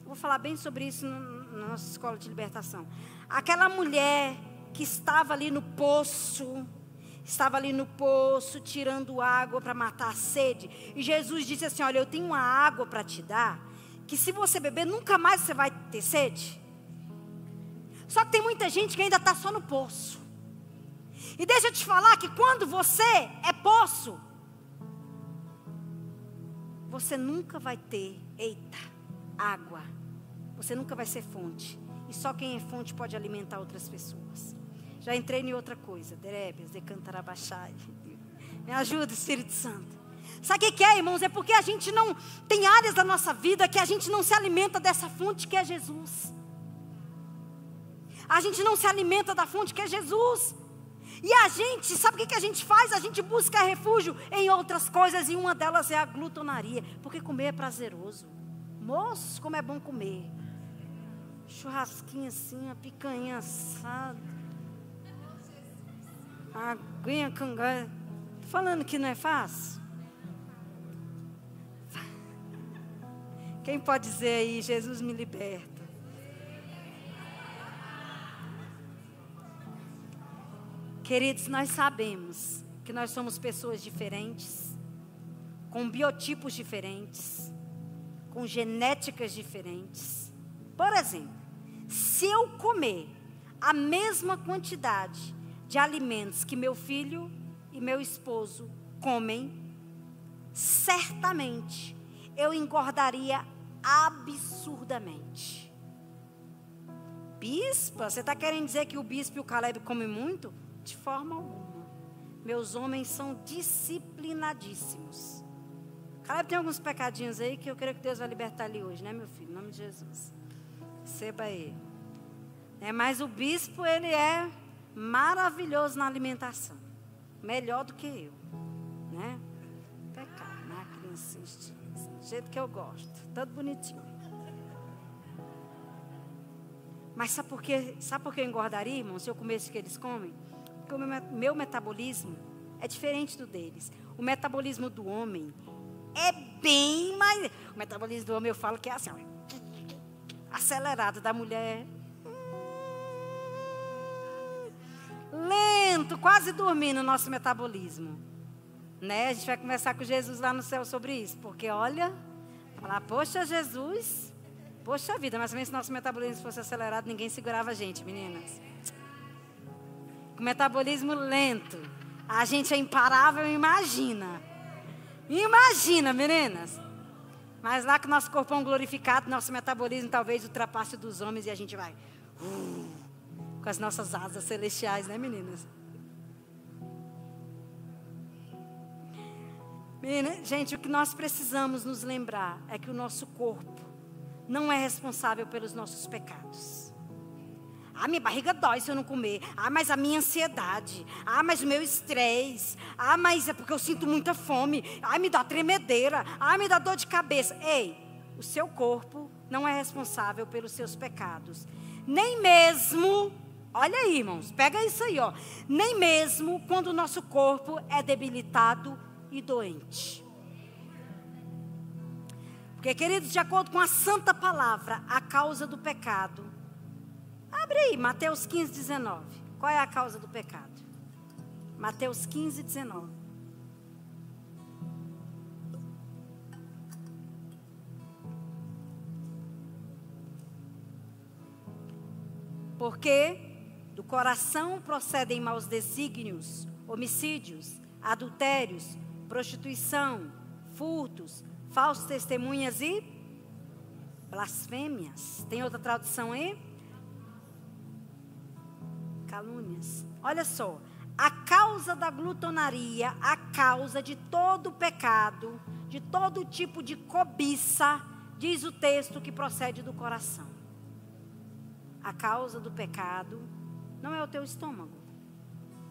vou falar bem sobre isso na nossa escola de libertação. Aquela mulher que estava ali no poço, tirando água para matar a sede. E Jesus disse assim: olha, eu tenho uma água para te dar, que se você beber, nunca mais você vai ter sede. Só que tem muita gente que ainda está só no poço. E deixa eu te falar que quando você é poço, você nunca vai ter, água. Você nunca vai ser fonte. E só quem é fonte pode alimentar outras pessoas. Já entrei em outra coisa. Derebias, decantarabachai. Me ajuda, Espírito Santo. Sabe o que é, irmãos? É porque a gente não... Tem áreas da nossa vida que a gente não se alimenta dessa fonte que é Jesus. A gente não se alimenta da fonte que é Jesus. E a gente, sabe o que a gente faz? A gente busca refúgio em outras coisas. E uma delas é a glutonaria. Porque comer é prazeroso. Moço, como é bom comer. Churrasquinho assim, a picanha assada, a aguinha com gás. Tô falando que não é fácil? Quem pode dizer aí, Jesus me liberta? Queridos, nós sabemos que nós somos pessoas diferentes, com biotipos diferentes, com genéticas diferentes. Por exemplo, se eu comer a mesma quantidade de alimentos que meu filho e meu esposo comem, certamente eu engordaria absurdamente. Bispa, você está querendo dizer que o bispo e o Caleb comem muito? De forma alguma. Meus homens são disciplinadíssimos. Caleb tem alguns pecadinhos aí que eu creio que Deus vai libertar ali hoje, né, meu filho? Em nome de Jesus. Receba ele. Mas o bispo, ele é maravilhoso na alimentação. Melhor do que eu. Né? Pecado, né? Criança, do jeito que eu gosto. Todo bonitinho. Mas sabe por que eu engordaria, irmão, se eu comesse o que eles comem? Porque o meu metabolismo é diferente do deles. O metabolismo do homem é bem mais... O metabolismo do homem, eu falo que é assim, ó, acelerado. Da mulher, lento, quase dormindo o nosso metabolismo. Né? A gente vai conversar com Jesus lá no céu sobre isso. Porque, olha, falar, poxa, Jesus, poxa vida, mas também se nosso metabolismo fosse acelerado, ninguém segurava a gente, meninas. Com metabolismo lento, a gente é imparável, imagina. Imagina, meninas. Mas lá que o nosso corpão glorificado, nosso metabolismo talvez ultrapasse o dos homens e a gente vai com as nossas asas celestiais, né, meninas? Gente, o que nós precisamos nos lembrar é que o nosso corpo não é responsável pelos nossos pecados. Ah, minha barriga dói se eu não comer. Ah, mas a minha ansiedade. Ah, mas o meu estresse. Ah, mas é porque eu sinto muita fome. Ah, me dá tremedeira. Ah, me dá dor de cabeça. Ei, o seu corpo não é responsável pelos seus pecados. Nem mesmo, olha aí, irmãos, pega isso aí, ó. Nem mesmo quando o nosso corpo é debilitado e doente. Porque, queridos, de acordo com a santa palavra, a causa do pecado. Abre aí, Mateus 15, 19. Qual é a causa do pecado? Mateus 15, 19. Porque do coração procedem maus desígnios, homicídios, adultérios, prostituição, furtos, falsas testemunhas e blasfêmias. Tem outra tradução aí? Calúnias. Olha só, a causa da glutonaria, a causa de todo pecado, de todo tipo de cobiça, diz o texto que procede do coração. A causa do pecado não é o teu estômago,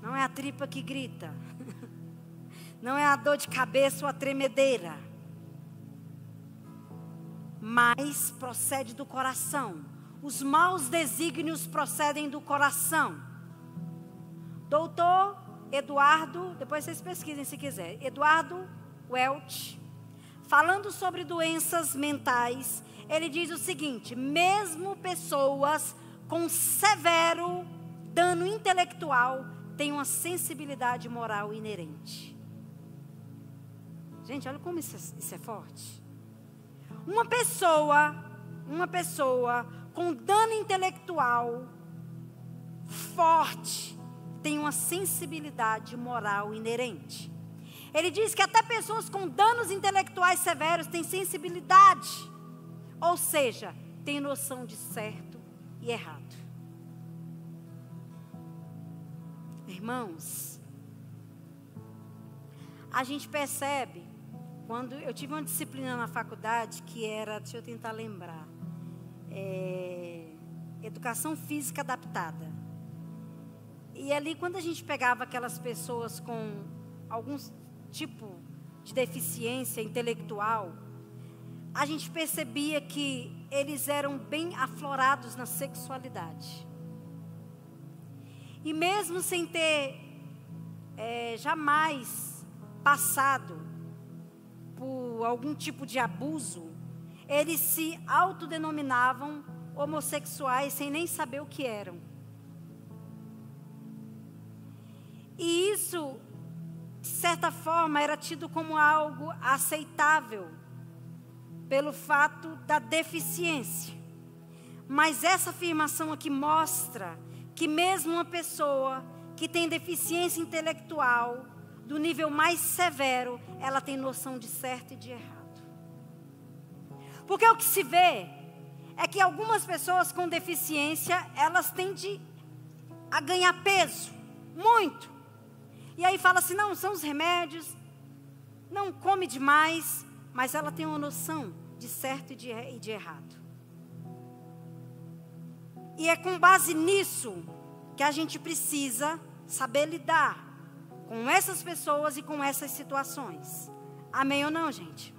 não é a tripa que grita, não é a dor de cabeça ou a tremedeira, mas procede do coração. Os maus desígnios procedem do coração. Doutor Eduardo, depois vocês pesquisem se quiser, Eduardo Welch, falando sobre doenças mentais, ele diz o seguinte: mesmo pessoas com severo dano intelectual têm uma sensibilidade moral inerente. Gente, olha como isso é forte. Uma pessoa com dano intelectual forte tem uma sensibilidade moral inerente. Ele diz que até pessoas com danos intelectuais severos têm sensibilidade, ou seja, têm noção de certo e errado. Irmãos, a gente percebe, quando eu tive uma disciplina na faculdade que era, deixa eu tentar lembrar, educação física adaptada. E ali, quando a gente pegava aquelas pessoas com algum tipo de deficiência intelectual, a gente percebia que eles eram bem aflorados na sexualidade. E mesmo sem ter jamais passado por algum tipo de abuso, eles se autodenominavam homossexuais sem nem saber o que eram. E isso, de certa forma, era tido como algo aceitável pelo fato da deficiência. Mas essa afirmação aqui mostra que mesmo uma pessoa que tem deficiência intelectual, do nível mais severo, ela tem noção de certo e de errado. Porque o que se vê é que algumas pessoas com deficiência, elas tendem a ganhar peso, muito. E aí fala assim, não, são os remédios, não come demais, mas ela tem uma noção de certo e de errado. E é com base nisso que a gente precisa saber lidar com essas pessoas e com essas situações. Amém ou não, gente?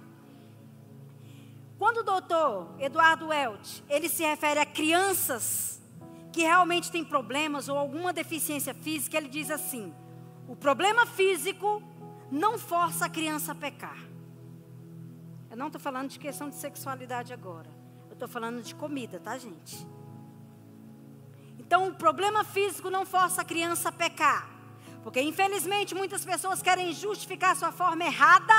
Quando o doutor Eduardo Welch, ele se refere a crianças que realmente têm problemas ou alguma deficiência física, ele diz assim: o problema físico não força a criança a pecar. Eu não estou falando de questão de sexualidade agora. Eu estou falando de comida, tá, gente? Então, o problema físico não força a criança a pecar. Porque, infelizmente, muitas pessoas querem justificar sua forma errada.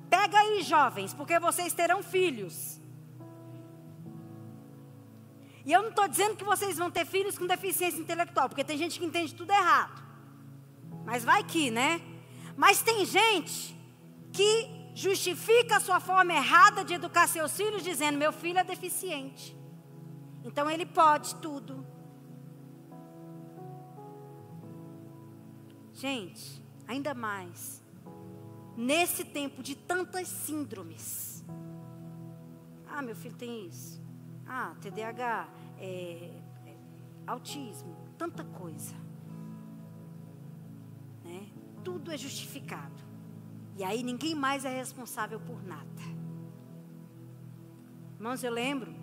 Pega aí, jovens, porque vocês terão filhos. E eu não estou dizendo que vocês vão ter filhos com deficiência intelectual, porque tem gente que entende tudo errado. Mas vai que, né? Mas tem gente que justifica a sua forma errada de educar seus filhos, dizendo, meu filho é deficiente, então ele pode tudo. Gente, ainda mais nesse tempo de tantas síndromes. Ah, meu filho tem isso. Ah, TDAH, autismo, tanta coisa. Né? Tudo é justificado. E aí ninguém mais é responsável por nada. Irmãos, eu lembro,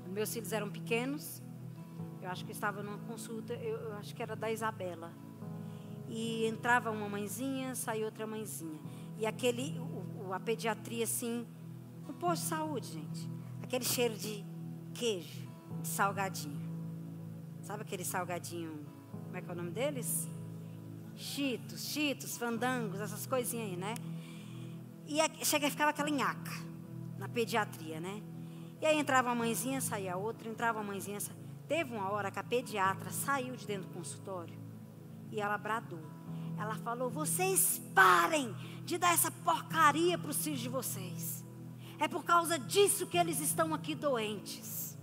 meus filhos eram pequenos, eu acho que eu estava numa consulta, eu acho que era da Isabela. E entrava uma mãezinha, saía outra mãezinha. E a pediatria assim, um posto de saúde, gente. Aquele cheiro de queijo, de salgadinho. Sabe aquele salgadinho, como é que é o nome deles? Cheetos, fandangos, essas coisinhas aí, né? E ficava aquela nhaca na pediatria, né? E aí entrava uma mãezinha, saía outra, entrava uma mãezinha, saía. Teve uma hora que a pediatra saiu de dentro do consultório e ela bradou. Ela falou: vocês parem de dar essa porcaria para os filhos de vocês. É por causa disso que eles estão aqui doentes.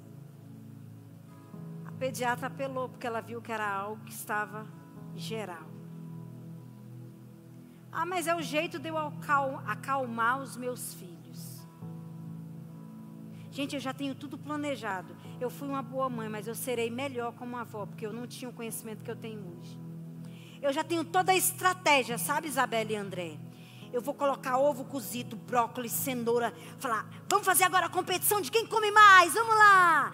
A pediatra apelou porque ela viu que era algo que estava geral. Ah, mas é o jeito de eu acalmar os meus filhos. Gente, eu já tenho tudo planejado. Eu fui uma boa mãe, mas eu serei melhor como avó, porque eu não tinha o conhecimento que eu tenho hoje. Eu já tenho toda a estratégia, sabe, Isabela e André? Eu vou colocar ovo cozido, brócolis, cenoura, falar: vamos fazer agora a competição de quem come mais, vamos lá.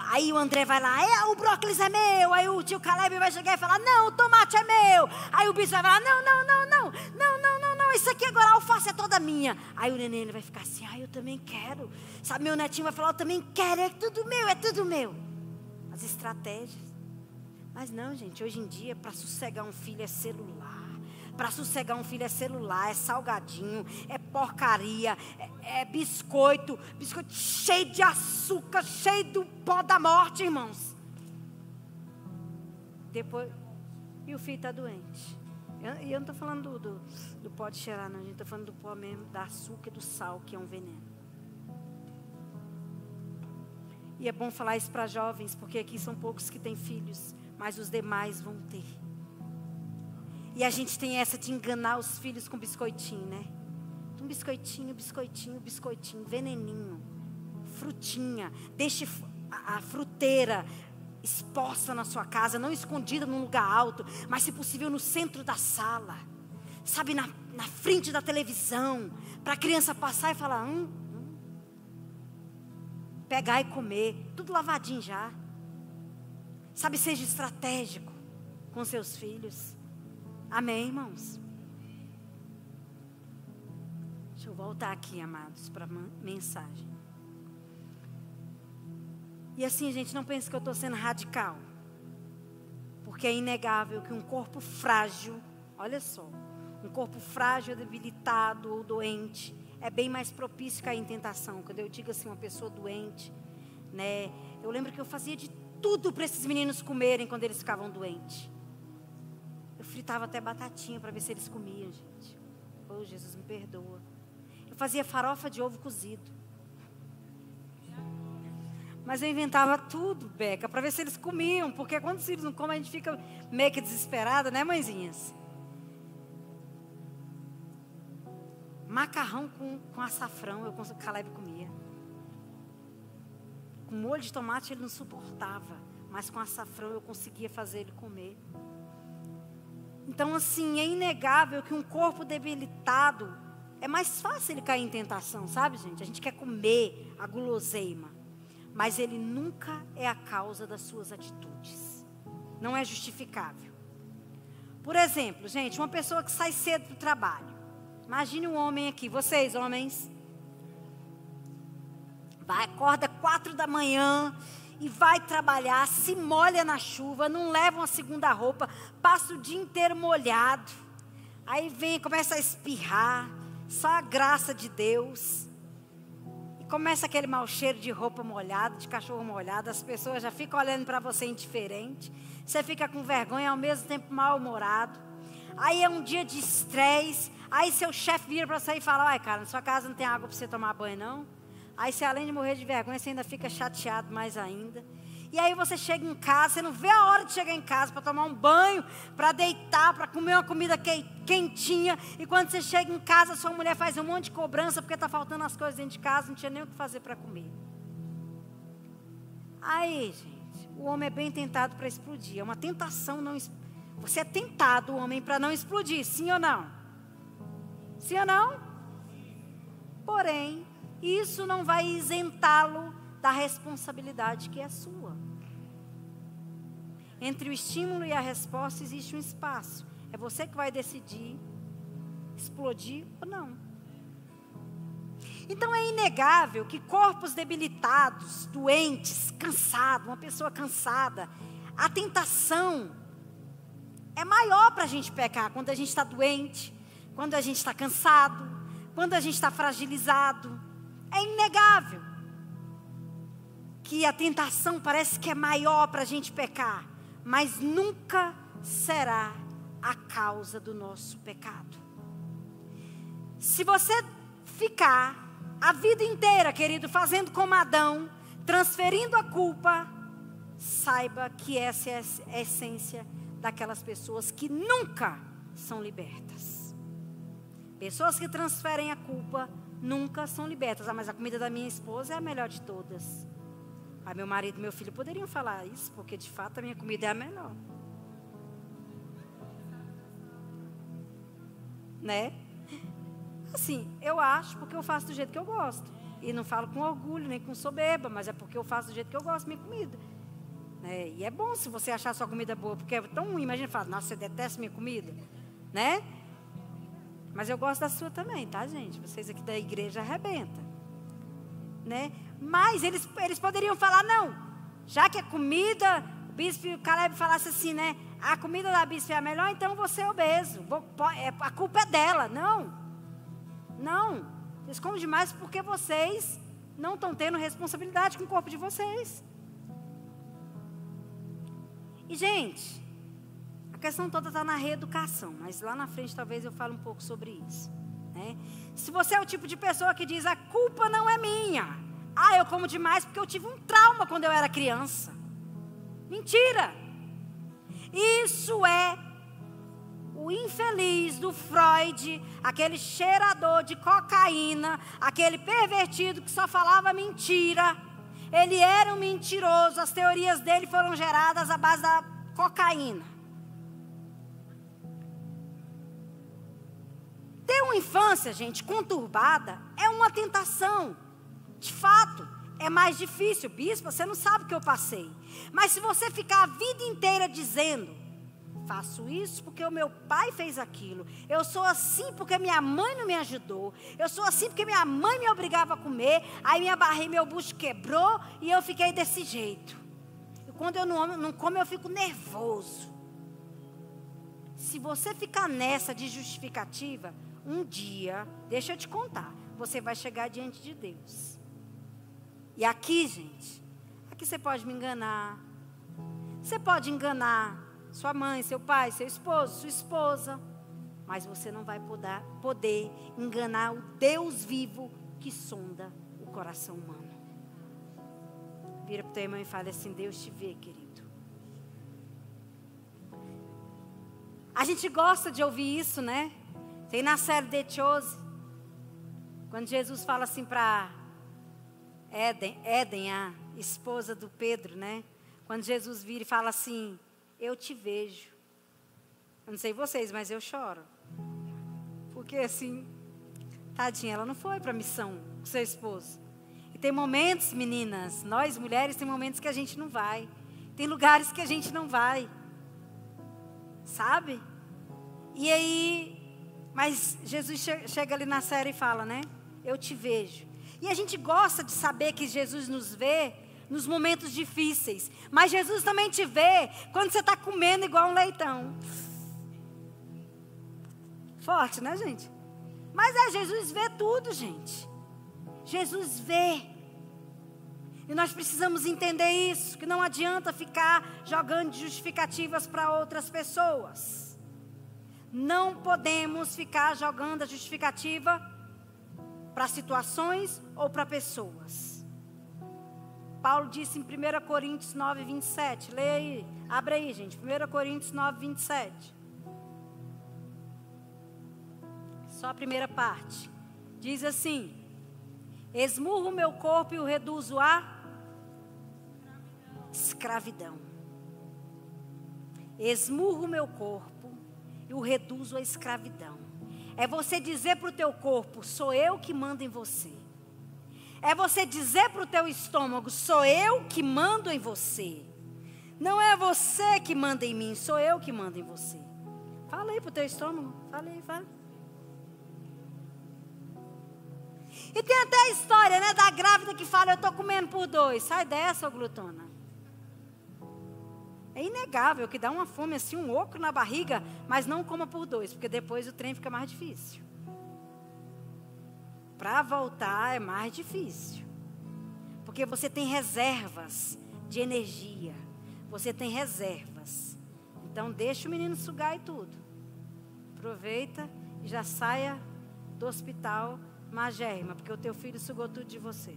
Aí o André vai lá: o brócolis é meu. Aí o tio Caleb vai chegar e falar: não, o tomate é meu. Aí o bicho vai falar: não, isso aqui agora a alface é toda minha. Aí o neném ele vai ficar assim: eu também quero. Sabe, meu netinho vai falar: eu também quero, é tudo meu. As estratégias. Mas não, gente, hoje em dia, para sossegar um filho é celular. Para sossegar um filho é celular, é salgadinho, é porcaria, é biscoito cheio de açúcar, cheio do pó da morte, irmãos. Depois, e o filho está doente. E eu não estou falando do pó de cheirar, não, a gente está falando do pó mesmo, da açúcar e do sal, que é um veneno. E é bom falar isso para jovens, porque aqui são poucos que têm filhos, mas os demais vão ter. E a gente tem essa de enganar os filhos com biscoitinho, né? Um biscoitinho, veneninho, frutinha. Deixe a fruteira exposta na sua casa, não escondida num lugar alto, mas se possível no centro da sala. Sabe, na frente da televisão, para a criança passar e falar: pegar e comer, tudo lavadinho já. Sabe, seja estratégico com seus filhos. Amém, irmãos? Deixa eu voltar aqui, amados, para a mensagem. E assim, gente, não pense que eu estou sendo radical. Porque é inegável que um corpo frágil, olha só, um corpo frágil, debilitado ou doente, é bem mais propício a cair em tentação. Quando eu digo assim, uma pessoa doente, né? Eu lembro que eu fazia de tudo para esses meninos comerem quando eles ficavam doentes. Eu fritava até batatinha para ver se eles comiam, gente. Oh, Jesus, me perdoa. Eu fazia farofa de ovo cozido. Mas eu inventava tudo, Beca, para ver se eles comiam. Porque quando os filhos não comem, a gente fica meio que desesperada, né, mãezinhas? Macarrão com açafrão, o Caleb comia. Com molho de tomate ele não suportava, mas com açafrão eu conseguia fazer ele comer. Então, assim, é inegável que um corpo debilitado, é mais fácil ele cair em tentação, sabe, gente? A gente quer comer a guloseima, mas ele nunca é a causa das suas atitudes. Não é justificável. Por exemplo, gente, uma pessoa que sai cedo para o trabalho. Imagine um homem aqui, vocês homens, acorda 4 da manhã e vai trabalhar, se molha na chuva, não leva uma segunda roupa, passa o dia inteiro molhado, aí vem, começa a espirrar, só a graça de Deus, e começa aquele mau cheiro de roupa molhada, de cachorro molhado, as pessoas já ficam olhando para você indiferente, você fica com vergonha e ao mesmo tempo mal-humorado, aí é um dia de estresse, aí seu chefe vira para você e fala: ai, cara, na sua casa não tem água para você tomar banho, não? Aí você, além de morrer de vergonha, você ainda fica chateado mais ainda. E aí você chega em casa, você não vê a hora de chegar em casa para tomar um banho, para deitar, para comer uma comida quentinha. E quando você chega em casa, sua mulher faz um monte de cobrança porque está faltando as coisas dentro de casa, não tinha nem o que fazer para comer. Aí, gente, o homem é bem tentado para explodir. É uma tentação não explodir. Você é tentado, o homem, para não explodir, sim ou não? Sim ou não? Porém, isso não vai isentá-lo da responsabilidade que é sua. Entre o estímulo e a resposta existe um espaço. É você que vai decidir explodir ou não. Então é inegável que corpos debilitados, doentes, cansados, uma pessoa cansada, a tentação é maior para a gente pecar quando a gente está doente, quando a gente está cansado, quando a gente está fragilizado. É inegável que a tentação parece que é maior para a gente pecar, mas nunca será a causa do nosso pecado. Se você ficar a vida inteira, querido, fazendo como Adão, transferindo a culpa, saiba que essa é a essência daquelas pessoas que nunca são libertas. Pessoas que transferem a culpa nunca são libertas. Ah, mas a comida da minha esposa é a melhor de todas. Ah, meu marido e meu filho poderiam falar isso, porque de fato a minha comida é a melhor. Né? Assim, eu acho porque eu faço do jeito que eu gosto. E não falo com orgulho, nem com soberba, mas é porque eu faço do jeito que eu gosto, minha comida. Né? E é bom se você achar a sua comida boa, porque é tão ruim. Imagina falar, nossa, você detesta minha comida, né? Mas eu gosto da sua também, tá, gente? Vocês aqui da igreja arrebentam, né? Mas eles poderiam falar, não, já que a comida, o bispo e o Caleb falasse assim, né? A comida da bispo é a melhor, então você é obeso. A culpa é dela. Não. Vocês comem demais porque vocês não estão tendo responsabilidade com o corpo de vocês. E, gente, a questão toda está na reeducação, mas lá na frente talvez eu fale um pouco sobre isso, né? Se você é o tipo de pessoa que diz, a culpa não é minha. Ah, eu como demais porque eu tive um trauma quando eu era criança. Mentira! Isso é o infeliz do Freud, aquele cheirador de cocaína, aquele pervertido que só falava mentira. Ele era um mentiroso, as teorias dele foram geradas à base da cocaína. Ter uma infância, gente, conturbada, é uma tentação. De fato, é mais difícil. Bispo, você não sabe o que eu passei. Mas se você ficar a vida inteira dizendo, faço isso porque o meu pai fez aquilo. Eu sou assim porque minha mãe não me ajudou. Eu sou assim porque minha mãe me obrigava a comer. Aí minha barriga, meu bucho quebrou e eu fiquei desse jeito. E quando eu não como, eu fico nervoso. Se você ficar nessa de justificativa, um dia, deixa eu te contar, você vai chegar diante de Deus. E aqui, gente, aqui você pode me enganar. Você pode enganar sua mãe, seu pai, seu esposo, sua esposa. Mas você não vai poder enganar o Deus vivo que sonda o coração humano. Vira para o teu irmão e fala assim, Deus te vê, querido. A gente gosta de ouvir isso, né? Tem na série The Chosen, quando Jesus fala assim para Éden, a esposa do Pedro, né? Quando Jesus vira e fala assim, eu te vejo. Eu não sei vocês, mas eu choro. Porque assim, tadinha, ela não foi para a missão com seu esposo. E tem momentos, meninas, nós mulheres, tem momentos que a gente não vai. Tem lugares que a gente não vai. Sabe? E aí, mas Jesus chega ali na série e fala, né? Eu te vejo. E a gente gosta de saber que Jesus nos vê nos momentos difíceis. Mas Jesus também te vê quando você está comendo igual um leitão. Forte, né, gente? Mas Jesus vê tudo, gente. Jesus vê. E nós precisamos entender isso, que não adianta ficar jogando justificativas para outras pessoas. Não podemos ficar jogando a justificativa para situações ou para pessoas. Paulo disse em 1 Coríntios 9, 27. Leia aí, abre aí, gente. 1 Coríntios 9, 27. Só a primeira parte. Diz assim: esmurro o meu corpo e o reduzo a escravidão. Esmurro o meu corpo e o reduzo a escravidão. É você dizer para o teu corpo: sou eu que mando em você. É você dizer para o teu estômago: sou eu que mando em você. Não é você que manda em mim, sou eu que mando em você. Fala aí para o teu estômago. Fala aí, fala. E tem até a história, né, da grávida que fala: eu estou comendo por 2. Sai dessa, ô glutona. É inegável que dá uma fome assim, um oco na barriga, mas não coma por 2, porque depois o trem fica mais difícil. Para voltar é mais difícil. Porque você tem reservas de energia. Você tem reservas. Então deixa o menino sugar e tudo. Aproveita e já saia do hospital magérrima, porque o teu filho sugou tudo de você.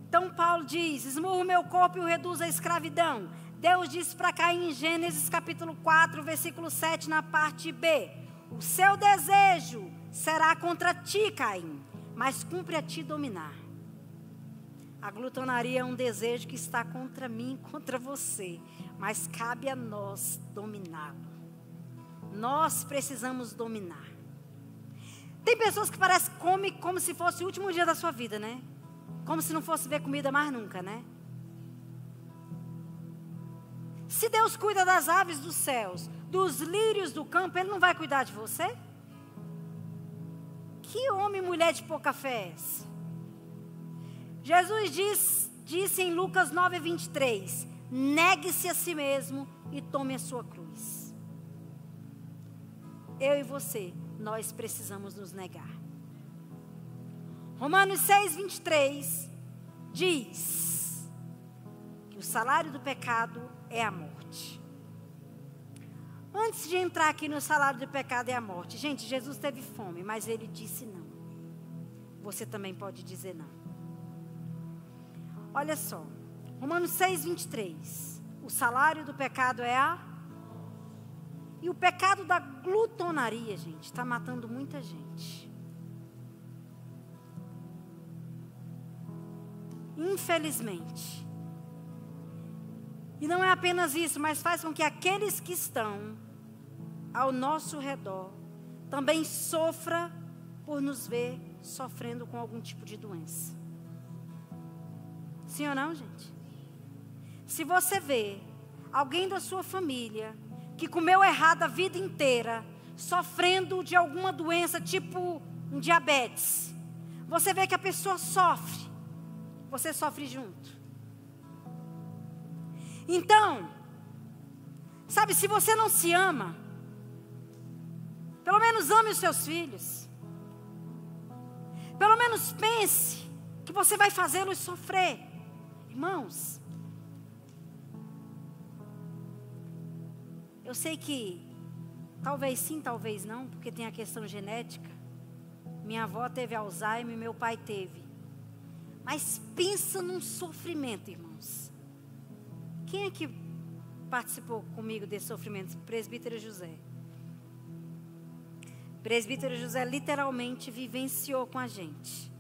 Então Paulo diz: esmurro o meu corpo e o reduzo à escravidão. Deus disse para Caim em Gênesis capítulo 4, versículo 7, na parte B: o seu desejo será contra ti, Caim, mas cumpre a ti dominar. A glutonaria é um desejo que está contra mim, contra você, mas cabe a nós dominá-lo. Nós precisamos dominar. Tem pessoas que parecem que comem como se fosse o último dia da sua vida, né? Como se não fosse ver comida mais nunca, né? Se Deus cuida das aves dos céus, dos lírios do campo, Ele não vai cuidar de você? Que homem e mulher de pouca fé é essa? Jesus disse em Lucas 9, 23, negue-se a si mesmo e tome a sua cruz. Eu e você, nós precisamos nos negar. Romanos 6, 23 diz que o salário do pecado é a morte. Antes de entrar aqui no salário do pecado é a morte. Gente, Jesus teve fome, mas Ele disse não. Você também pode dizer não. Olha só, Romanos 6, 23. O salário do pecado é a... E o pecado da glutonaria, gente, está matando muita gente. Infelizmente. E não é apenas isso, mas faz com que aqueles que estão ao nosso redor também sofram por nos ver sofrendo com algum tipo de doença. Sim ou não, gente? Se você vê alguém da sua família que comeu errado a vida inteira, sofrendo de alguma doença, tipo um diabetes, você vê que a pessoa sofre, você sofre junto. Então, sabe, se você não se ama, pelo menos ame os seus filhos. Pelo menos pense que você vai fazê-los sofrer. Irmãos, eu sei que talvez sim, talvez não, porque tem a questão genética. Minha avó teve Alzheimer e meu pai teve. Mas pensa num sofrimento, irmãos. Quem é que participou comigo desse sofrimento? Presbítero José. Presbítero José literalmente vivenciou com a gente.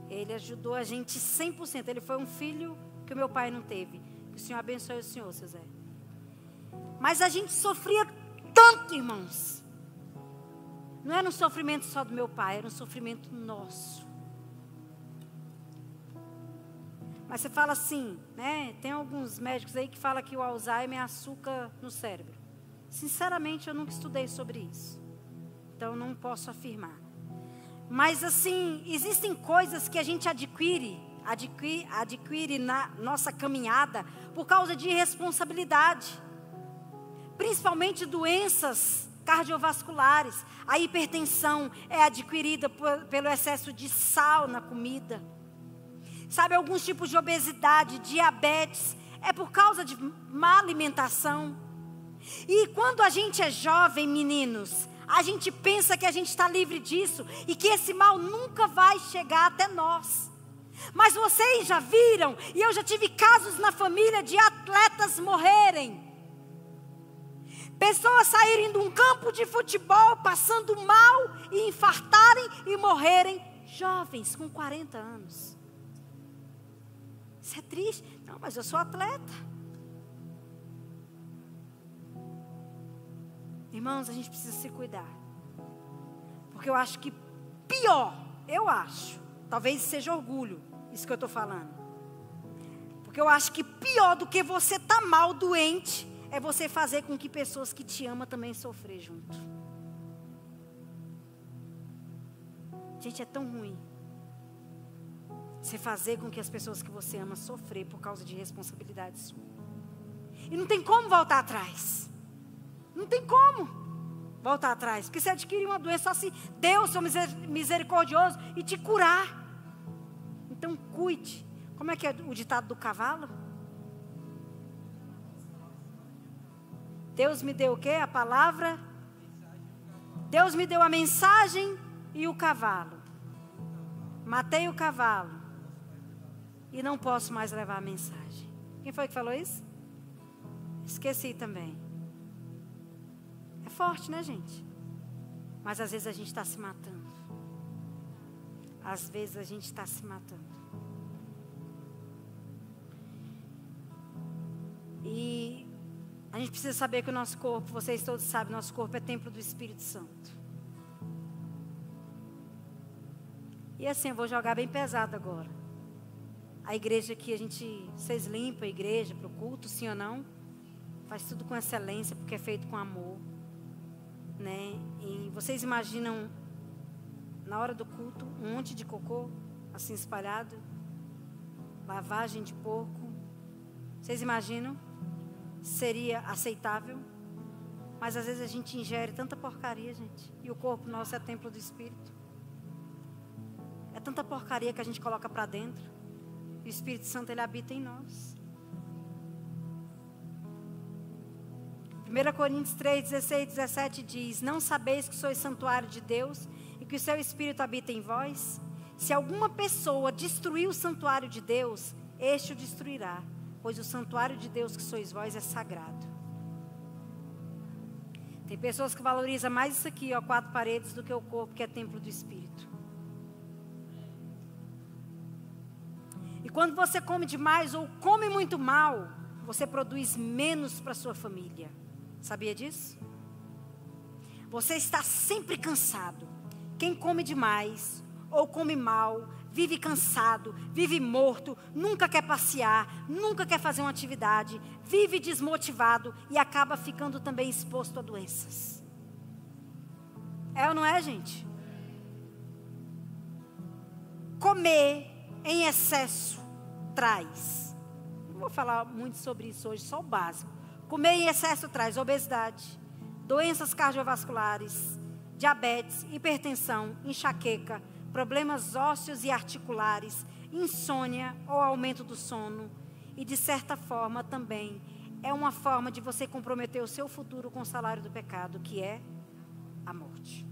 Ele ajudou a gente 100%. Ele foi um filho que o meu pai não teve. Que o Senhor abençoe o senhor, seu Zé. Mas a gente sofria tanto, irmãos. Não era um sofrimento só do meu pai, era um sofrimento nosso. Mas você fala assim, né? Tem alguns médicos aí que falam que o Alzheimer é açúcar no cérebro. Sinceramente, eu nunca estudei sobre isso. Então, não posso afirmar. Mas, assim, existem coisas que a gente adquire na nossa caminhada por causa de irresponsabilidade. Principalmente doenças cardiovasculares. A hipertensão é adquirida pelo excesso de sal na comida. Sabe, alguns tipos de obesidade, diabetes, é por causa de má alimentação. E quando a gente é jovem, meninos, a gente pensa que a gente está livre disso e que esse mal nunca vai chegar até nós. Mas vocês já viram, e eu já tive casos na família de atletas morrerem. Pessoas saírem de um campo de futebol passando mal e infartarem e morrerem jovens com 40 anos. Isso é triste. Não, mas eu sou atleta. Irmãos, a gente precisa se cuidar. Porque eu acho que pior, talvez seja orgulho, isso que eu estou falando. Porque eu acho que pior do que você estar mal, doente, é você fazer com que pessoas que te amam também sofrer junto. Gente, é tão ruim você fazer com que as pessoas que você ama sofrer por causa de responsabilidade sua. E não tem como voltar atrás. Não tem como voltar atrás. Porque você adquire uma doença só se Deus for misericordioso e te curar. Então cuide. Como é que é o ditado do cavalo? Deus me deu o quê? A palavra. Deus me deu a mensagem e o cavalo. Matei o cavalo. E não posso mais levar a mensagem. Quem foi que falou isso? Esqueci também. É forte, né, gente? Mas às vezes a gente está se matando. Às vezes a gente está se matando. E a gente precisa saber que o nosso corpo, vocês todos sabem, nosso corpo é templo do Espírito Santo. E assim, eu vou jogar bem pesado agora. A igreja aqui, vocês limpam a igreja para o culto, sim ou não? Faz tudo com excelência, porque é feito com amor. Né? E vocês imaginam, na hora do culto, um monte de cocô, assim espalhado? Lavagem de porco. Vocês imaginam? Seria aceitável? Mas às vezes a gente ingere tanta porcaria, gente. E o corpo nosso é templo do Espírito. É tanta porcaria que a gente coloca para dentro. E o Espírito Santo, ele habita em nós. 1 Coríntios 3, 16, 17 diz: não sabeis que sois santuário de Deus e que o seu Espírito habita em vós? Se alguma pessoa destruir o santuário de Deus, este o destruirá, pois o santuário de Deus que sois vós é sagrado. Tem pessoas que valorizam mais isso aqui, 4 paredes, do que o corpo, que é templo do Espírito. E quando você come demais ou come muito mal, você produz menos para sua família. Sabia disso? Você está sempre cansado. Quem come demais ou come mal, vive cansado, vive morto, nunca quer passear, nunca quer fazer uma atividade, vive desmotivado e acaba ficando também exposto a doenças. É ou não é, gente? Comer em excesso traz. Não vou falar muito sobre isso hoje, só o básico. Comer em excesso traz obesidade, doenças cardiovasculares, diabetes, hipertensão, enxaqueca, problemas ósseos e articulares, insônia ou aumento do sono. E de certa forma também é uma forma de você comprometer o seu futuro com o salário do pecado, que é a morte.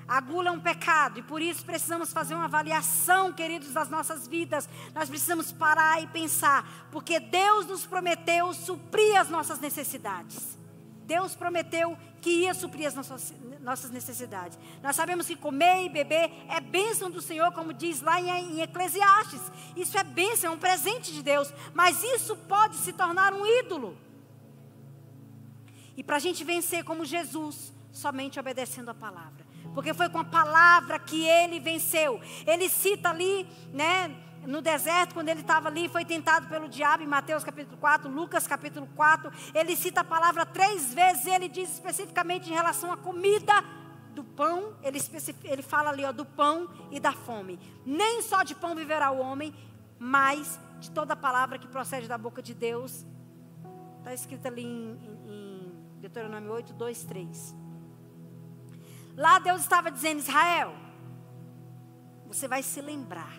A gula é um pecado e por isso precisamos fazer uma avaliação, queridos, das nossas vidas. Nós precisamos parar e pensar, porque Deus nos prometeu suprir as nossas necessidades. Deus prometeu que ia suprir as nossas necessidades. Nós sabemos que comer e beber é bênção do Senhor, como diz lá em Eclesiastes. Isso é bênção, é um presente de Deus, mas isso pode se tornar um ídolo. E para a gente vencer como Jesus, somente obedecendo a palavra. Porque foi com a palavra que ele venceu. Ele cita ali, né, no deserto, quando ele estava ali, foi tentado pelo diabo, em Mateus capítulo 4, Lucas capítulo 4. Ele cita a palavra 3 vezes, ele diz especificamente em relação à comida do pão. Ele fala ali, do pão e da fome. Nem só de pão viverá o homem, mas de toda a palavra que procede da boca de Deus. Está escrito ali em Deuteronômio 8, 2, 3. Lá Deus estava dizendo: Israel, você vai se lembrar.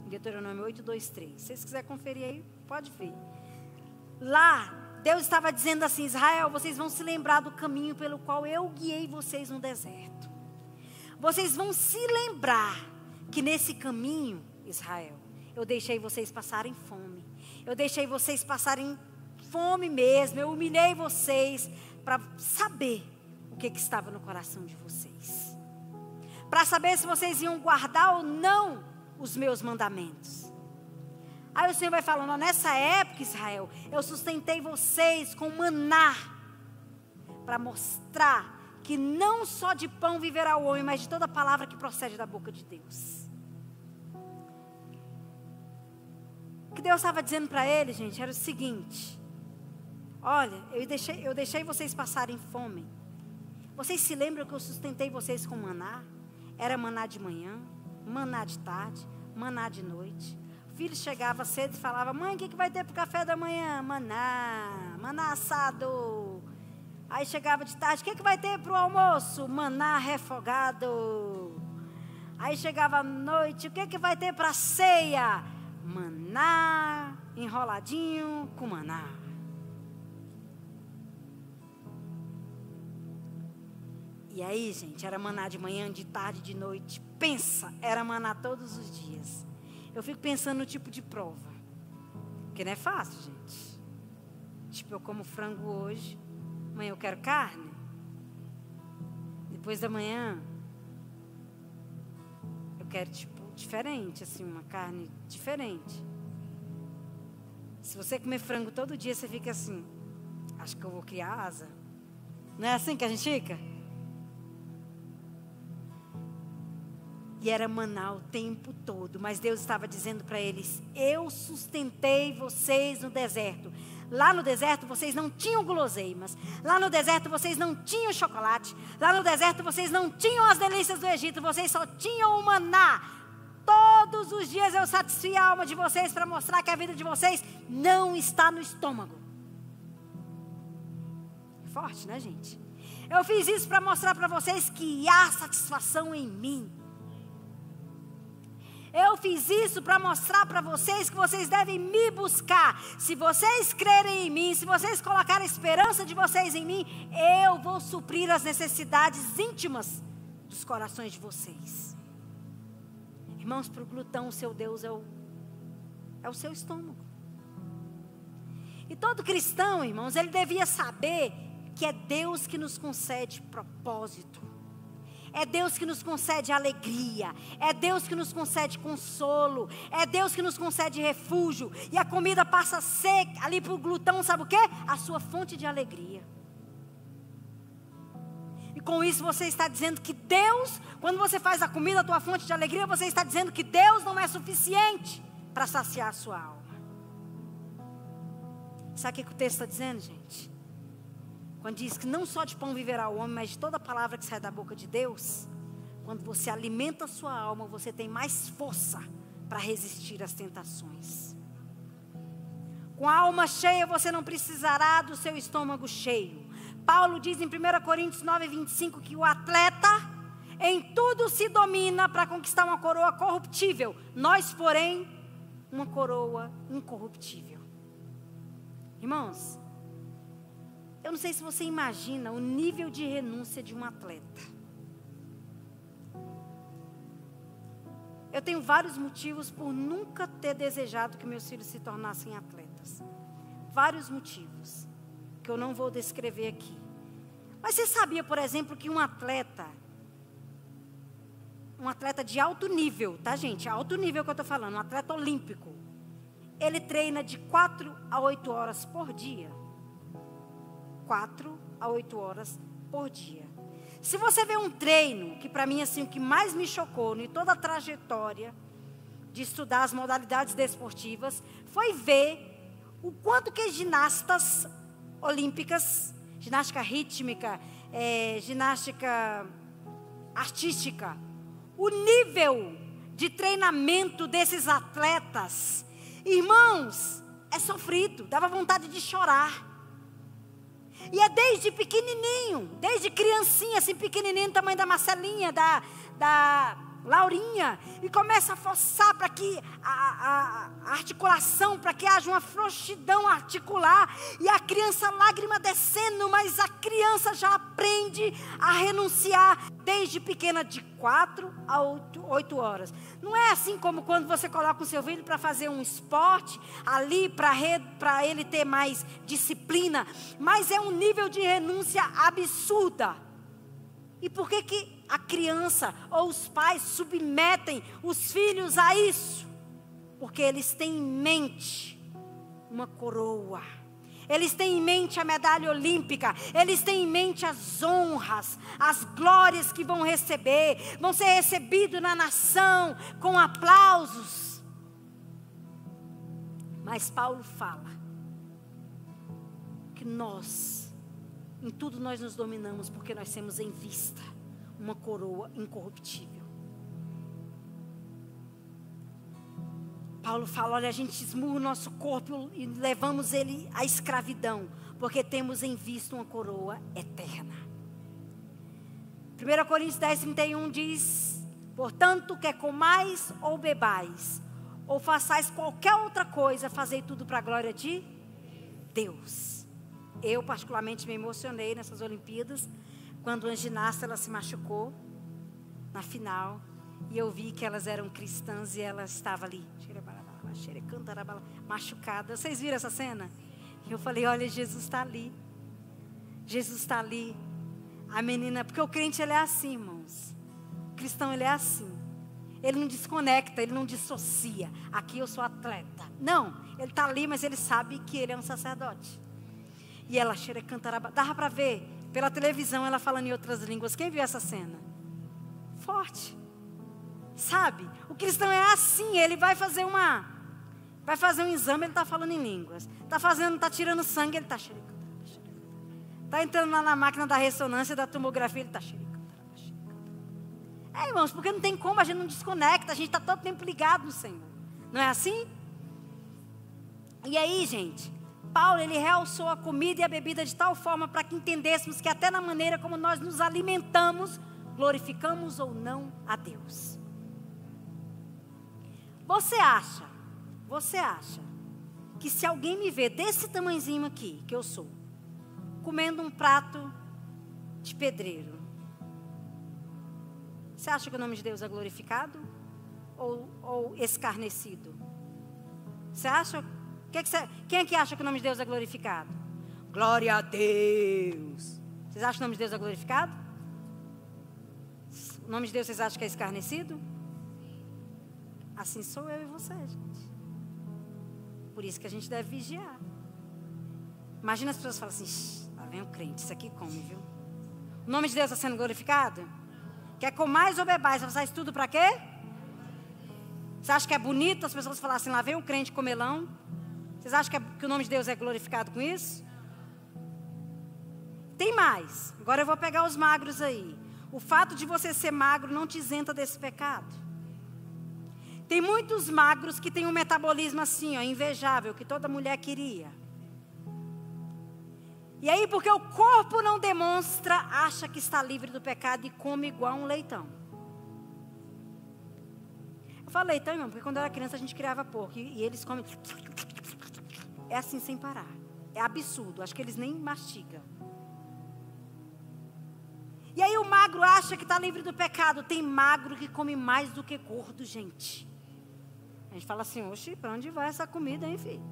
Deuteronômio 8, 2, 3. Se vocês quiserem conferir aí, pode ver. Lá Deus estava dizendo assim: Israel, vocês vão se lembrar do caminho pelo qual eu guiei vocês no deserto. Vocês vão se lembrar que nesse caminho, Israel, eu deixei vocês passarem fome. Eu deixei vocês passarem fome mesmo. Eu humilhei vocês para saber o que estava no coração de vocês. Para saber se vocês iam guardar ou não os meus mandamentos. Aí o Senhor vai falando, nessa época, Israel, eu sustentei vocês com maná, para mostrar que não só de pão viverá o homem, mas de toda palavra que procede da boca de Deus. O que Deus estava dizendo para ele, gente, era o seguinte: olha, eu deixei vocês passarem fome. Vocês se lembram que eu sustentei vocês com maná? Era maná de manhã, maná de tarde, maná de noite. O filho chegava cedo e falava, mãe, o que vai ter para o café da manhã? Maná assado. Aí chegava de tarde, o que vai ter para o almoço? Maná refogado. Aí chegava à noite, o que vai ter para a ceia? Maná enroladinho com maná. E aí, gente, era maná de manhã, de tarde, de noite. Pensa, era maná todos os dias. Eu fico pensando no tipo de prova. Porque não é fácil, gente. Tipo, eu como frango hoje, amanhã eu quero carne. Depois da manhã, eu quero, tipo, diferente, assim, uma carne diferente. Se você comer frango todo dia, você fica assim, acho que eu vou criar asa. Não é assim que a gente fica? E era maná o tempo todo. Mas Deus estava dizendo para eles, eu sustentei vocês no deserto. Lá no deserto vocês não tinham guloseimas. Lá no deserto vocês não tinham chocolate. Lá no deserto vocês não tinham as delícias do Egito. Vocês só tinham o maná. Todos os dias eu satisfazia a alma de vocês para mostrar que a vida de vocês não está no estômago. Forte, né, gente? Eu fiz isso para mostrar para vocês que há satisfação em mim. Eu fiz isso para mostrar para vocês que vocês devem me buscar. Se vocês crerem em mim, se vocês colocarem a esperança de vocês em mim, eu vou suprir as necessidades íntimas dos corações de vocês. Irmãos, para o glutão, o seu Deus é o seu estômago. E todo cristão, irmãos, ele devia saber que é Deus que nos concede propósito. É Deus que nos concede alegria. É Deus que nos concede consolo. É Deus que nos concede refúgio. E a comida passa a ser, ali para o glutão, sabe o quê? A sua fonte de alegria. E com isso você está dizendo que Deus, quando você faz a comida a tua fonte de alegria, você está dizendo que Deus não é suficiente para saciar a sua alma. Sabe o que o texto está dizendo, gente? Quando diz que não só de pão viverá o homem, mas de toda palavra que sai da boca de Deus. Quando você alimenta a sua alma, você tem mais força para resistir às tentações. Com a alma cheia, você não precisará do seu estômago cheio. Paulo diz em 1 Coríntios 9:25 que o atleta em tudo se domina para conquistar uma coroa corruptível. Nós, porém, uma coroa incorruptível. Irmãos, eu não sei se você imagina o nível de renúncia de um atleta. Eu tenho vários motivos por nunca ter desejado que meus filhos se tornassem atletas. Vários motivos, que eu não vou descrever aqui. Mas você sabia, por exemplo, que um atleta de alto nível, tá, gente? Alto nível que eu estou falando, um atleta olímpico. Ele treina de 4 a 8 horas por dia. 4 a 8 horas por dia. Se você vê um treino, que para mim assim, o que mais me chocou em toda a trajetória de estudar as modalidades desportivas, foi ver o quanto que as ginastas olímpicas, ginástica rítmica, ginástica artística, o nível de treinamento desses atletas, irmãos, é sofrido, dava vontade de chorar. E é desde pequenininho, desde criancinha, assim pequenininho, tamanho da Marcelinha, da Laurinha, e começa a forçar para que a articulação, para que haja uma frouxidão articular, e a criança, lágrima descendo, mas a criança já aprende a renunciar desde pequena, de 4 a 8 horas. Não é assim como quando você coloca o seu filho para fazer um esporte ali, para ele ter mais disciplina, mas é um nível de renúncia absurda. E por que a criança ou os pais submetem os filhos a isso? Porque eles têm em mente uma coroa. Eles têm em mente a medalha olímpica. Eles têm em mente as honras, as glórias que vão receber. Vão ser recebidos na nação com aplausos. Mas Paulo fala que em tudo nós nos dominamos, porque nós temos em vista uma coroa incorruptível. Paulo fala, olha, a gente esmurra o nosso corpo e levamos ele à escravidão, porque temos em vista uma coroa eterna. 1 Coríntios 10:31 diz, portanto, quer comais ou bebais, ou façais qualquer outra coisa, fazei tudo para a glória de Deus. Eu particularmente me emocionei nessas Olimpíadas, quando uma ginasta, ela se machucou na final, e eu vi que elas eram cristãs e ela estava ali, machucada. Vocês viram essa cena? E eu falei, olha, Jesus está ali. Jesus está ali. A menina, porque o crente, ele é assim, irmãos. O cristão, ele é assim. Ele não desconecta, ele não dissocia. Aqui eu sou atleta. Não, ele está ali, mas ele sabe que ele é um sacerdote. E ela dava para ver pela televisão ela falando em outras línguas. Quem viu essa cena? Forte. Sabe? O cristão é assim, ele vai fazer um exame, ele está falando em línguas. Está tirando sangue, ele está está entrando lá na máquina da ressonância, da tomografia, ele está irmãos, porque não tem como, a gente não desconecta, a gente está todo tempo ligado no Senhor. Não é assim? E aí, gente, Paulo, ele realçou a comida e a bebida de tal forma para que entendêssemos que até na maneira como nós nos alimentamos, glorificamos ou não a Deus. Você acha que se alguém me vê desse tamanhozinho aqui, que eu sou, comendo um prato de pedreiro, você acha que o nome de Deus é glorificado ou escarnecido? Você acha? Quem é que acha que o nome de Deus é glorificado? Glória a Deus. Vocês acham que o nome de Deus é glorificado? O nome de Deus vocês acham que é escarnecido? Assim sou eu e você, gente. Por isso que a gente deve vigiar. Imagina as pessoas falam assim, lá vem o crente, isso aqui come, viu? O nome de Deus está sendo glorificado? Quer comais ou bebais? Você faz tudo para quê? Você acha que é bonito as pessoas falarem assim, lá vem o crente comelão? Vocês acham que o nome de Deus é glorificado com isso? Tem mais. Agora eu vou pegar os magros aí. O fato de você ser magro não te isenta desse pecado. Tem muitos magros que têm um metabolismo assim, ó, invejável, que toda mulher queria. E aí, porque o corpo não demonstra, acha que está livre do pecado e come igual um leitão. Eu falo leitão, irmão, porque quando eu era criança a gente criava porco e eles comem. É assim sem parar. É absurdo, acho que eles nem mastigam. E aí o magro acha que está livre do pecado. Tem magro que come mais do que gordo, gente. A gente fala assim, oxe, para onde vai essa comida, hein, filho?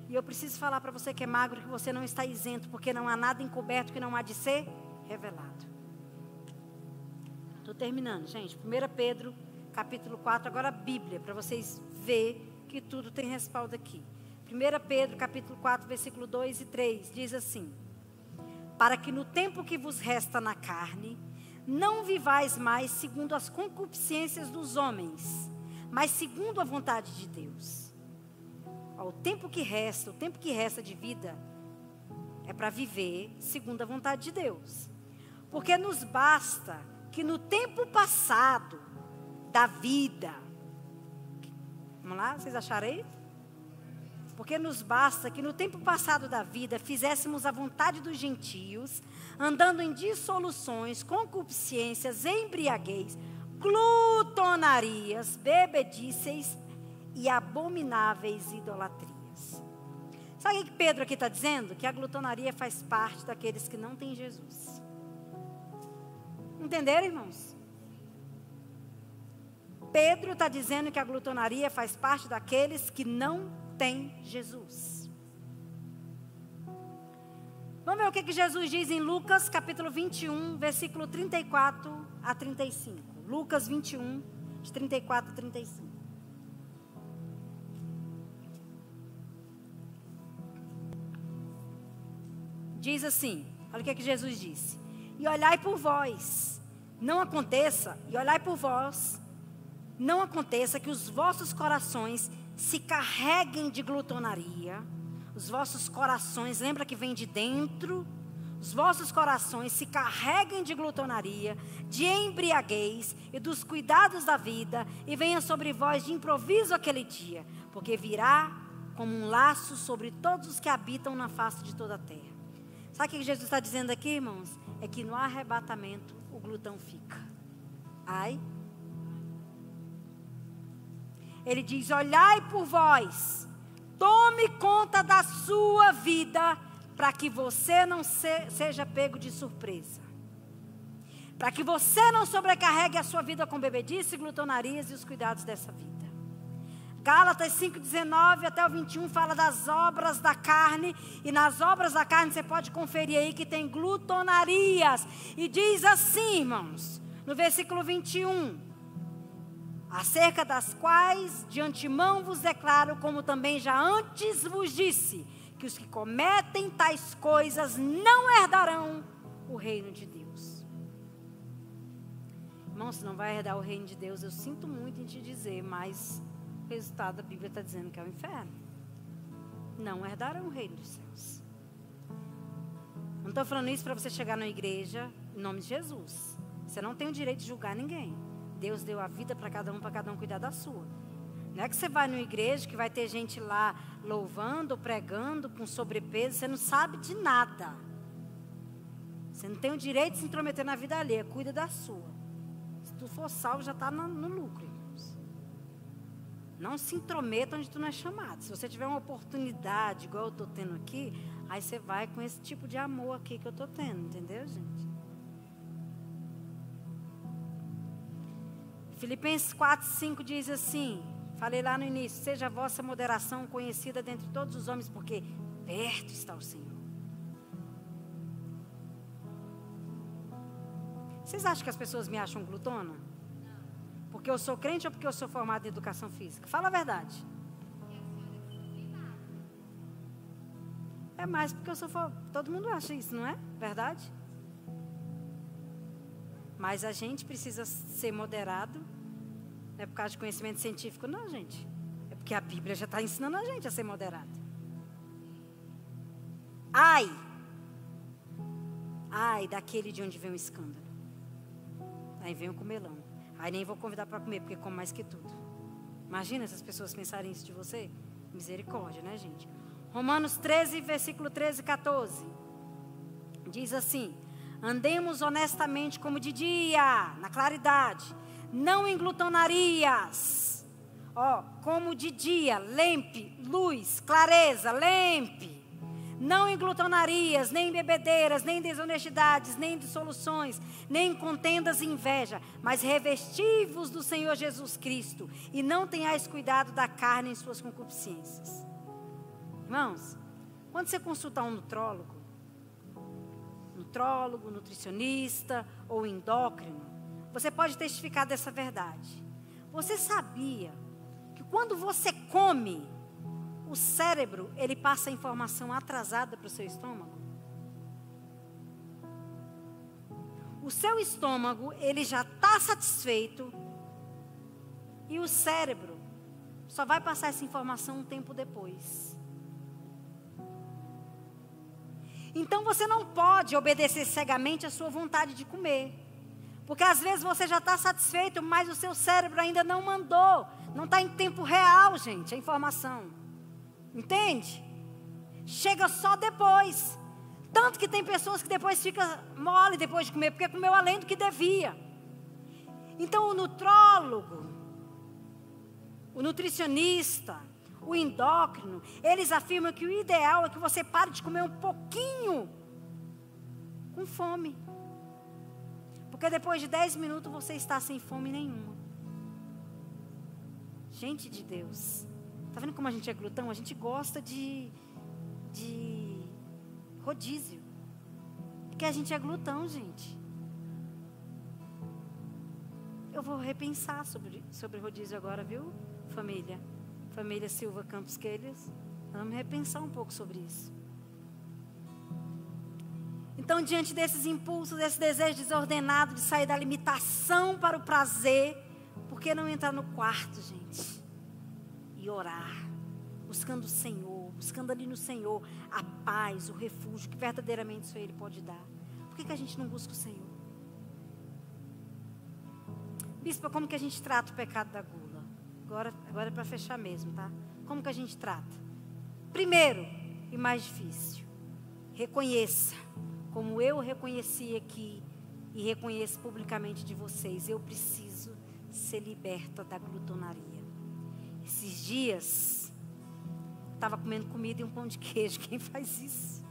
E eu preciso falar para você que é magro, que você não está isento, porque não há nada encoberto que não há de ser revelado. Estou terminando, gente. 1 Pedro, capítulo 4, agora a Bíblia, para vocês verem que tudo tem respaldo aqui. 1 Pedro, capítulo 4, versículo 2 e 3, diz assim: para que no tempo que vos resta na carne, não vivais mais segundo as concupiscências dos homens, mas segundo a vontade de Deus. O tempo que resta de vida é para viver segundo a vontade de Deus. Porque nos basta que no tempo passado da vida, vamos lá, vocês acharam aí? Porque nos basta que no tempo passado da vida fizéssemos a vontade dos gentios, andando em dissoluções, concupiscências, embriaguez, glutonarias, bebedíceis e abomináveis idolatrias. Sabe o que Pedro aqui está dizendo? Que a glutonaria faz parte daqueles que não têm Jesus. Entenderam, irmãos? Pedro está dizendo que a glutonaria faz parte daqueles que não têm Jesus. Vamos ver o que Jesus diz em Lucas capítulo 21, versículo 34 a 35. Lucas 21, de 34 a 35. Diz assim, olha o que Jesus disse. E olhai por vós, não aconteça, não aconteça que os vossos corações se carreguem de glutonaria. Os vossos corações, lembra que vem de dentro? Os vossos corações se carreguem de glutonaria, de embriaguez e dos cuidados da vida, e venha sobre vós de improviso aquele dia, porque virá como um laço sobre todos os que habitam na face de toda a terra. Sabe o que Jesus está dizendo aqui, irmãos? É que no arrebatamento o glutão fica. Ai. Ele diz, olhai por vós, tome conta da sua vida, para que você não seja pego de surpresa. Para que você não sobrecarregue a sua vida com bebedice, glutonarias e os cuidados dessa vida. Gálatas 5:19 até o 21 fala das obras da carne. E nas obras da carne você pode conferir aí que tem glutonarias. E diz assim, irmãos, no versículo 21. Acerca das quais de antemão vos declaro, como também já antes vos disse, que os que cometem tais coisas não herdarão o reino de Deus. Irmão, se não vai herdar o reino de Deus, eu sinto muito em te dizer, mas o resultado da Bíblia está dizendo que é o inferno. Não herdarão o reino dos céus. Não estou falando isso para você chegar na igreja em nome de Jesus. Você não tem o direito de julgar ninguém. Deus deu a vida para cada um cuidar da sua. Não é que você vai numa igreja que vai ter gente lá louvando, pregando, com sobrepeso, você não sabe de nada. Você não tem o direito de se intrometer na vida alheia, cuida da sua. Se tu for salvo, já está no lucro, irmãos. Não se intrometa onde tu não é chamado. Se você tiver uma oportunidade, igual eu estou tendo aqui, aí você vai com esse tipo de amor aqui que eu estou tendo, entendeu, gente? Filipenses 4:5 diz assim, falei lá no início, seja a vossa moderação conhecida dentre todos os homens, porque perto está o Senhor. Vocês acham que as pessoas me acham glutona? Porque eu sou crente ou porque eu sou formada em educação física? Fala a verdade. É mais porque eu sou todo mundo acha isso, não é? Verdade? Mas a gente precisa ser moderado. Não é por causa de conhecimento científico, não, gente. É porque a Bíblia já está ensinando a gente a ser moderado. Ai daquele de onde vem o escândalo. Aí vem o comelão. Aí nem vou convidar para comer, porque come mais que tudo. Imagina essas pessoas pensarem isso de você. Misericórdia, né, gente? Romanos 13, versículo 13 e 14. Diz assim, andemos honestamente como de dia, na claridade, não em glutonarias. Como de dia, lempe, luz, clareza, lempe. Não em glutonarias, nem em bebedeiras, nem em desonestidades, nem em dissoluções, nem em contendas e inveja, mas revesti-vos do Senhor Jesus Cristo, e não tenhais cuidado da carne em suas concupiscências. Irmãos, quando você consultar um nutrólogo, nutricionista ou endócrino, você pode testificar dessa verdade. Você sabia que quando você come, o cérebro, ele passa a informação atrasada para o seu estômago? O seu estômago, ele já está satisfeito e o cérebro só vai passar essa informação um tempo depois. Então você não pode obedecer cegamente à sua vontade de comer. Porque às vezes você já está satisfeito, mas o seu cérebro ainda não mandou. Não está em tempo real, gente, a informação. Entende? Chega só depois. Tanto que tem pessoas que depois ficam mole depois de comer, porque comeu além do que devia. Então o nutrólogo, o nutricionista, o endócrino, eles afirmam que o ideal é que você pare de comer um pouquinho com fome. Porque depois de 10 minutos você está sem fome nenhuma. Gente de Deus, está vendo como a gente é glutão? A gente gosta de rodízio. Porque a gente é glutão, gente. Eu vou repensar sobre rodízio agora, viu, família? Família Silva Campos Quelhas. Vamos repensar um pouco sobre isso. Então, diante desses impulsos, desse desejo desordenado de sair da limitação para o prazer, por que não entrar no quarto, gente? E orar, buscando o Senhor, buscando ali no Senhor a paz, o refúgio, que verdadeiramente só Ele pode dar. Por que a gente não busca o Senhor? Bispa, como que a gente trata o pecado da gula? Agora é para fechar mesmo, tá? Como que a gente trata? Primeiro, e mais difícil, reconheça, como eu reconheci aqui e reconheço publicamente de vocês, eu preciso ser liberta da glutonaria. Esses dias, estava comendo comida e um pão de queijo. Quem faz isso?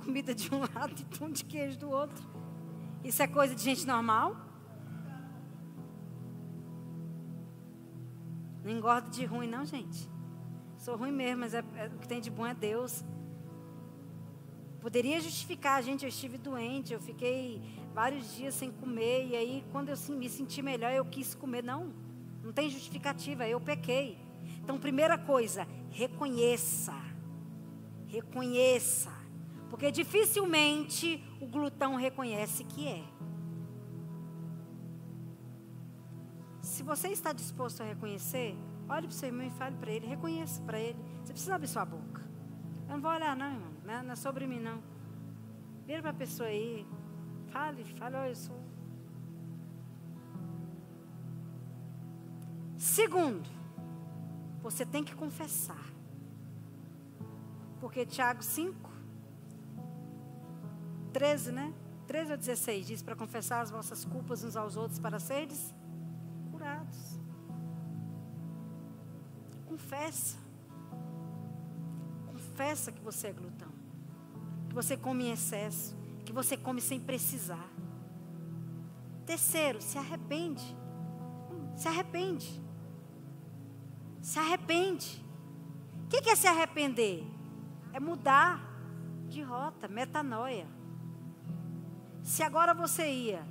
Comida de um lado e pão de queijo do outro. Isso é coisa de gente normal? Não engordo de ruim não, gente. Sou ruim mesmo, mas o que tem de bom é Deus. Poderia justificar, gente, eu estive doente, eu fiquei vários dias sem comer, e aí quando eu me senti melhor, eu quis comer. Não tem justificativa, eu pequei. Então, primeira coisa, reconheça. Reconheça. Porque dificilmente o glutão reconhece que é. Se você está disposto a reconhecer, olhe para o seu irmão e fale para ele, reconheça para ele. Você precisa abrir sua boca. Eu não vou olhar não, irmão, não é sobre mim não. Vira para a pessoa aí, fale, olha, eu sou. Segundo, você tem que confessar. Porque Tiago 5, 13, né? 13 ou 16 diz para confessar as vossas culpas uns aos outros para seres curados. Confessa. Confessa que você é glutão. Que você come em excesso. Que você come sem precisar. Terceiro, se arrepende. Se arrepende. Se arrepende. O que é se arrepender? É mudar de rota, metanoia. Se agora você ia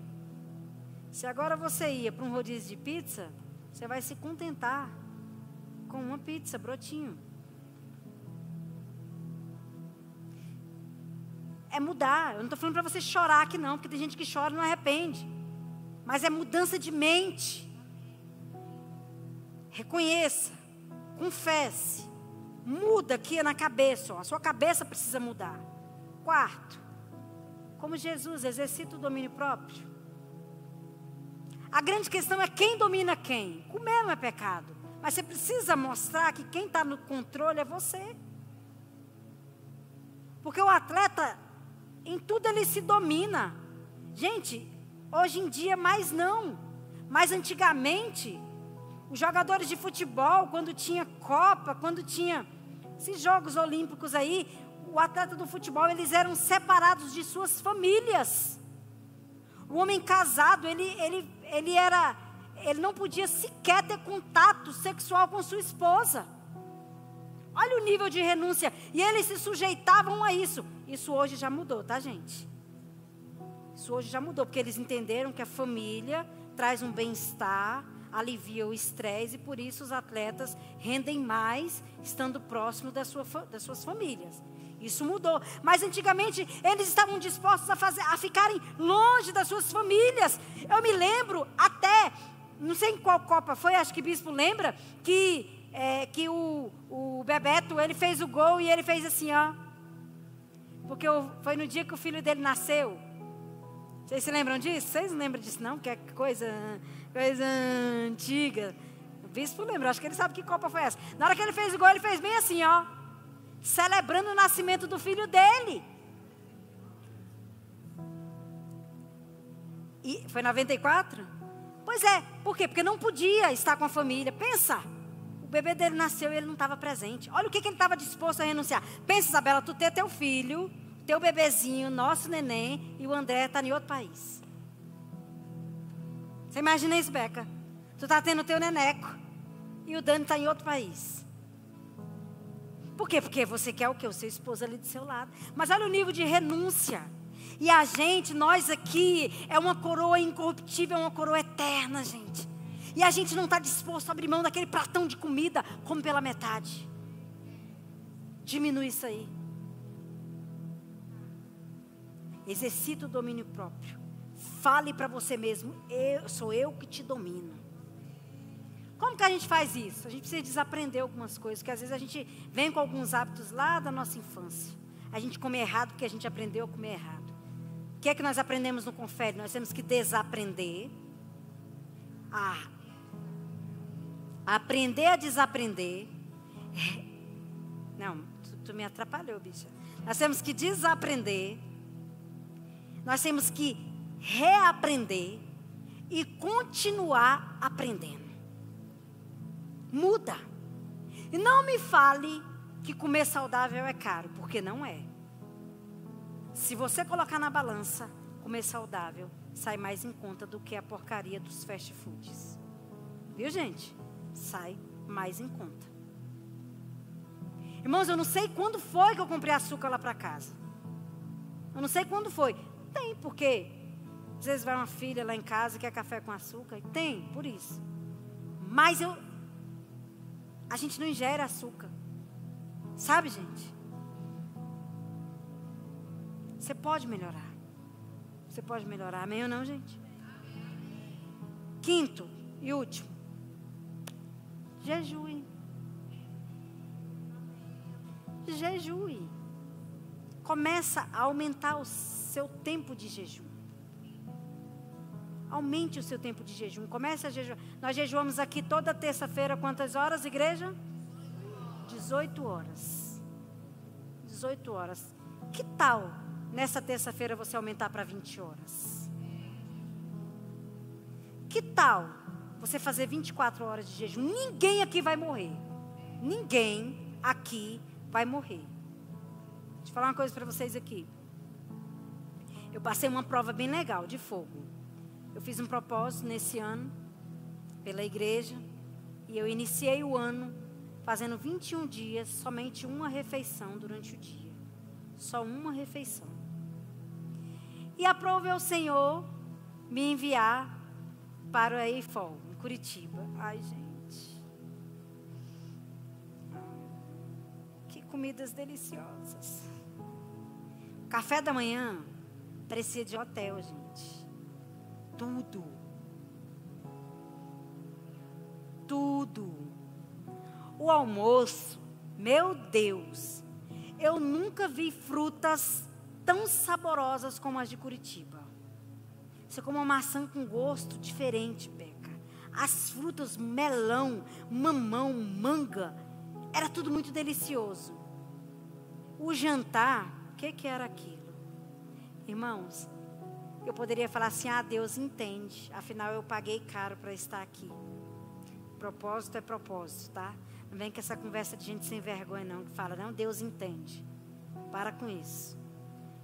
para um rodízio de pizza, você vai se contentar com uma pizza, brotinho. É mudar. Eu não estou falando para você chorar aqui não, porque tem gente que chora e não arrepende. Mas é mudança de mente. Reconheça, confesse, muda aqui na cabeça, ó. A sua cabeça precisa mudar. Quarto, como Jesus, exercita o domínio próprio. A grande questão é quem domina quem. Comer não é pecado, mas você precisa mostrar que quem está no controle é você. Porque o atleta, em tudo ele se domina. Gente, hoje em dia mais não, mas antigamente, os jogadores de futebol, quando tinha Copa, quando tinha esses Jogos Olímpicos aí, o atleta do futebol, eles eram separados de suas famílias. O homem casado, ele não podia sequer ter contato sexual com sua esposa. Olha o nível de renúncia. E eles se sujeitavam a isso. Isso hoje já mudou, tá, gente? Isso hoje já mudou, porque eles entenderam que a família traz um bem-estar, alivia o estresse, e por isso os atletas rendem mais estando próximo das suas famílias. Isso mudou. Mas antigamente eles estavam dispostos a ficarem longe das suas famílias. Eu me lembro até, não sei em qual Copa foi, acho que o bispo lembra, que o Bebeto, ele fez o gol e ele fez assim, ó. Porque foi no dia que o filho dele nasceu. Vocês se lembram disso? Vocês não lembram disso não? Que é coisa antiga. O bispo lembra, acho que ele sabe que Copa foi essa. Na hora que ele fez o gol, ele fez bem assim, ó. Celebrando o nascimento do filho dele. E foi 94? Pois é, por quê? Porque não podia estar com a família. Pensa, o bebê dele nasceu e ele não estava presente. Olha o que ele estava disposto a renunciar. Pensa, Isabela, tu ter teu filho, teu bebezinho, nosso neném, e o André está em outro país. Você imagina isso, Beca? Tu está tendo teu neneco e o Dani está em outro país. Por quê? Porque você quer o quê? O seu esposo ali do seu lado. Mas olha o nível de renúncia. E a gente, nós aqui, é uma coroa incorruptível, é uma coroa eterna, gente. E a gente não está disposto a abrir mão daquele pratão de comida, como pela metade. Diminui isso aí. Exercita o domínio próprio. Fale para você mesmo, sou eu que te domino. Como que a gente faz isso? A gente precisa desaprender algumas coisas, porque às vezes a gente vem com alguns hábitos lá da nossa infância. A gente come errado porque a gente aprendeu a comer errado. O que é que nós aprendemos no Confere? Nós temos que desaprender, aprender a desaprender. Não, tu me atrapalhou, bicha. Nós temos que desaprender, nós temos que reaprender e continuar aprendendo. Muda. E não me fale que comer saudável é caro, porque não é. Se você colocar na balança, comer saudável sai mais em conta do que a porcaria dos fast foods. Viu, gente? Sai mais em conta. Irmãos, eu não sei quando foi que eu comprei açúcar lá para casa. Eu não sei quando foi. Tem, porque às vezes vai uma filha lá em casa que quer café com açúcar. Tem, por isso. Mas a gente não ingere açúcar. Sabe, gente? Você pode melhorar. Você pode melhorar. Amém ou não, gente? Quinto e último. Jejue. Jejue. Começa a aumentar o seu tempo de jejum. Aumente o seu tempo de jejum. Comece a jejuar. Nós jejuamos aqui toda terça-feira. Quantas horas, igreja? 18 horas. 18 horas. Que tal nessa terça-feira você aumentar para 20 horas? Que tal você fazer 24 horas de jejum? Ninguém aqui vai morrer. Ninguém aqui vai morrer. Deixa eu falar uma coisa para vocês aqui. Eu passei uma prova bem legal de fogo. Eu fiz um propósito nesse ano, pela igreja, e eu iniciei o ano fazendo 21 dias, somente uma refeição durante o dia. Só uma refeição. E aprove ao Senhor me enviar para o EIFOL, em Curitiba. Ai, gente. Que comidas deliciosas. Café da manhã parecia de hotel, gente. Tudo. Tudo. O almoço, meu Deus, eu nunca vi frutas tão saborosas como as de Curitiba. Você come uma maçã com gosto diferente, Beca. As frutas, melão, mamão, manga, era tudo muito delicioso. O jantar, o que era aquilo? Irmãos, eu poderia falar assim, Deus entende, afinal eu paguei caro para estar aqui. Propósito é propósito, tá? Não vem com essa conversa de gente sem vergonha não, que fala, não, Deus entende. Para com isso.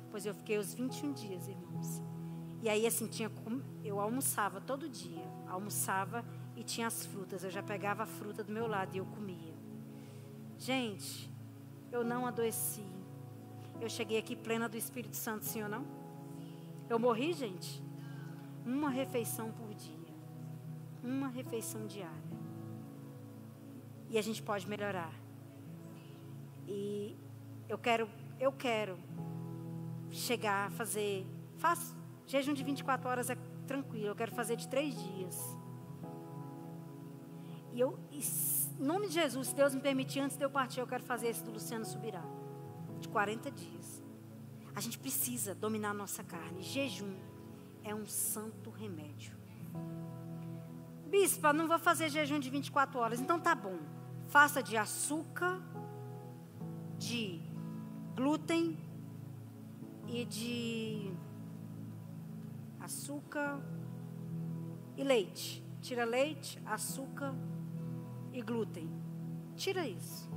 Pois eu fiquei os 21 dias, irmãos. E aí assim, eu almoçava todo dia. Almoçava e tinha as frutas. Eu já pegava a fruta do meu lado e eu comia. Gente, eu não adoeci. Eu cheguei aqui plena do Espírito Santo, sim ou não? Eu morri, gente? Uma refeição por dia. Uma refeição diária. E a gente pode melhorar. E eu quero chegar a fazer... Faço. Jejum de 24 horas é tranquilo. Eu quero fazer de 3 dias. E em nome de Jesus, se Deus me permitir, antes de eu partir, eu quero fazer esse do Luciano Subirá. De 40 dias. A gente precisa dominar a nossa carne. Jejum é um santo remédio. Bispa, não vou fazer jejum de 24 horas. Então tá bom. Faça de açúcar, de glúten e de açúcar, E leite. Tira leite, açúcar e glúten. Tira isso.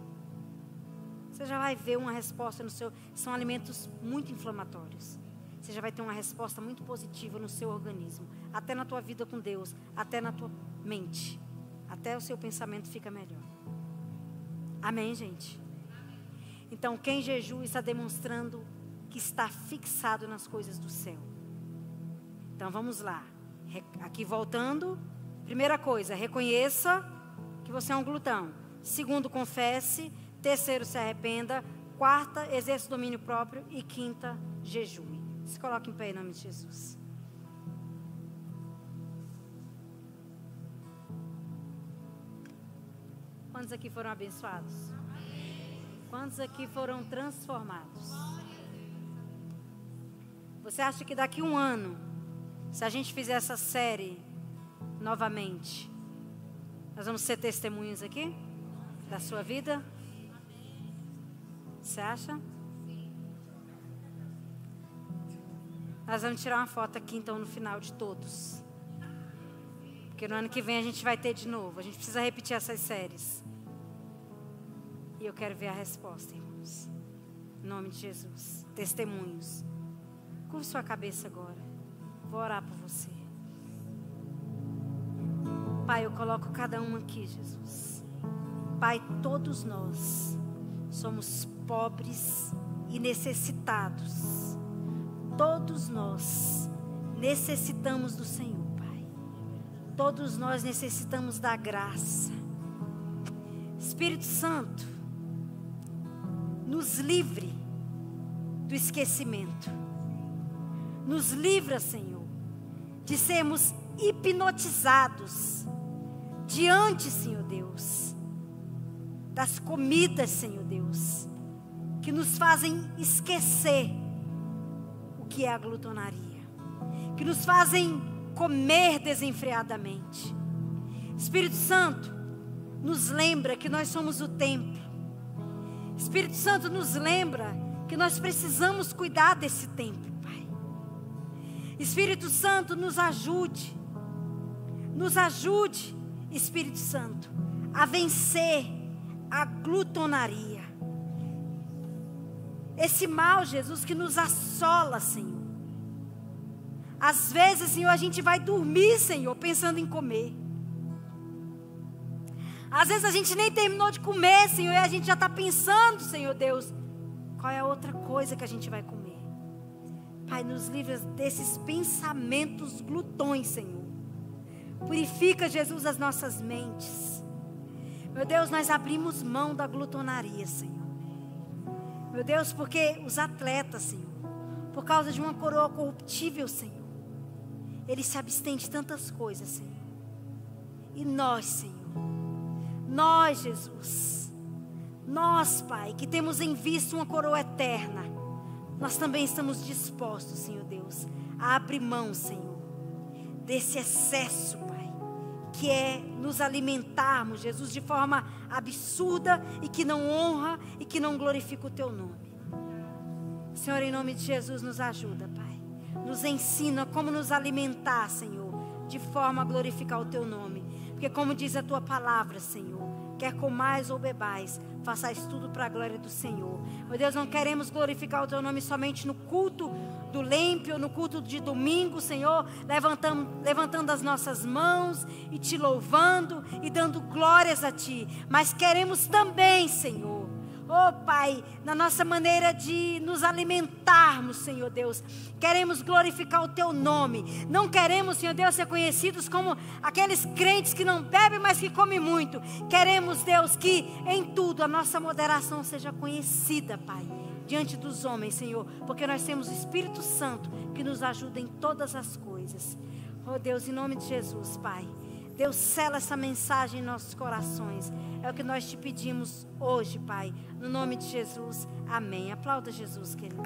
Você já vai ver uma resposta no seu... São alimentos muito inflamatórios. Você já vai ter uma resposta muito positiva no seu organismo. Até na tua vida com Deus. Até na tua mente. Até o seu pensamento fica melhor. Amém, gente? Então, quem jejua está demonstrando que está fixado nas coisas do céu. Então, vamos lá. Aqui voltando. Primeira coisa, reconheça que você é um glutão. Segundo, confesse. Terceiro, se arrependa. Quarta, exerça o domínio próprio. E quinta, jejue. Se coloque em pé em nome de Jesus. Quantos aqui foram abençoados? Quantos aqui foram transformados? Você acha que daqui a um ano, se a gente fizer essa série novamente, nós vamos ser testemunhas aqui da sua vida? Você acha? Nós vamos tirar uma foto aqui então no final de todos. Porque no ano que vem a gente vai ter de novo. A gente precisa repetir essas séries. E eu quero ver a resposta, irmãos. Em nome de Jesus. Testemunhos. Curva sua cabeça agora. Vou orar por você. Pai, eu coloco cada um aqui, Jesus. Pai, todos nós somos pobres e necessitados. Todos nós necessitamos do Senhor, Pai. Todos nós necessitamos da graça. Espírito Santo, nos livre do esquecimento. Nos livra, Senhor, de sermos hipnotizados diante, Senhor Deus, das comidas, Senhor Deus, que nos fazem esquecer o que é a glutonaria, que nos fazem comer desenfreadamente. Espírito Santo, nos lembra que nós somos o templo. Espírito Santo, nos lembra que nós precisamos cuidar desse templo, Pai. Espírito Santo, nos ajude, Espírito Santo, a vencer a glutonaria. Esse mal, Jesus, que nos assola, Senhor. Às vezes, Senhor, a gente vai dormir, Senhor, pensando em comer. Às vezes a gente nem terminou de comer, Senhor, e a gente já está pensando, Senhor Deus, qual é a outra coisa que a gente vai comer. Pai, nos livra desses pensamentos glutões, Senhor. Purifica, Jesus, as nossas mentes. Meu Deus, nós abrimos mão da glutonaria, Senhor. Meu Deus, porque os atletas, Senhor, por causa de uma coroa corruptível, Senhor, eles se abstêm de tantas coisas, Senhor. E nós, Senhor, nós, Jesus, nós, Pai, que temos em vista uma coroa eterna, nós também estamos dispostos, Senhor Deus, a abrir mão, Senhor, desse excesso, Pai, que é nos alimentarmos, Jesus, de forma absurda e que não honra e que não glorifica o Teu nome. Senhor, em nome de Jesus, nos ajuda, Pai. Nos ensina como nos alimentar, Senhor, de forma a glorificar o Teu nome. Porque como diz a Tua palavra, Senhor, quer comais ou bebais, façais tudo para a glória do Senhor. Meu Deus, não queremos glorificar o Teu nome somente no culto do Lempio, no culto de domingo, Senhor, levantando as nossas mãos e Te louvando e dando glórias a Ti. Mas queremos também, Senhor, oh Pai, na nossa maneira de nos alimentarmos, Senhor Deus, queremos glorificar o Teu nome. Não queremos, Senhor Deus, ser conhecidos como aqueles crentes que não bebem, mas que comem muito. Queremos, Deus, que em tudo a nossa moderação seja conhecida, Pai, diante dos homens, Senhor, porque nós temos o Espírito Santo que nos ajuda em todas as coisas. Oh Deus, em nome de Jesus, Pai, Deus, sela essa mensagem em nossos corações. É o que nós Te pedimos hoje, Pai. No nome de Jesus. Amém. Aplauda Jesus, querido.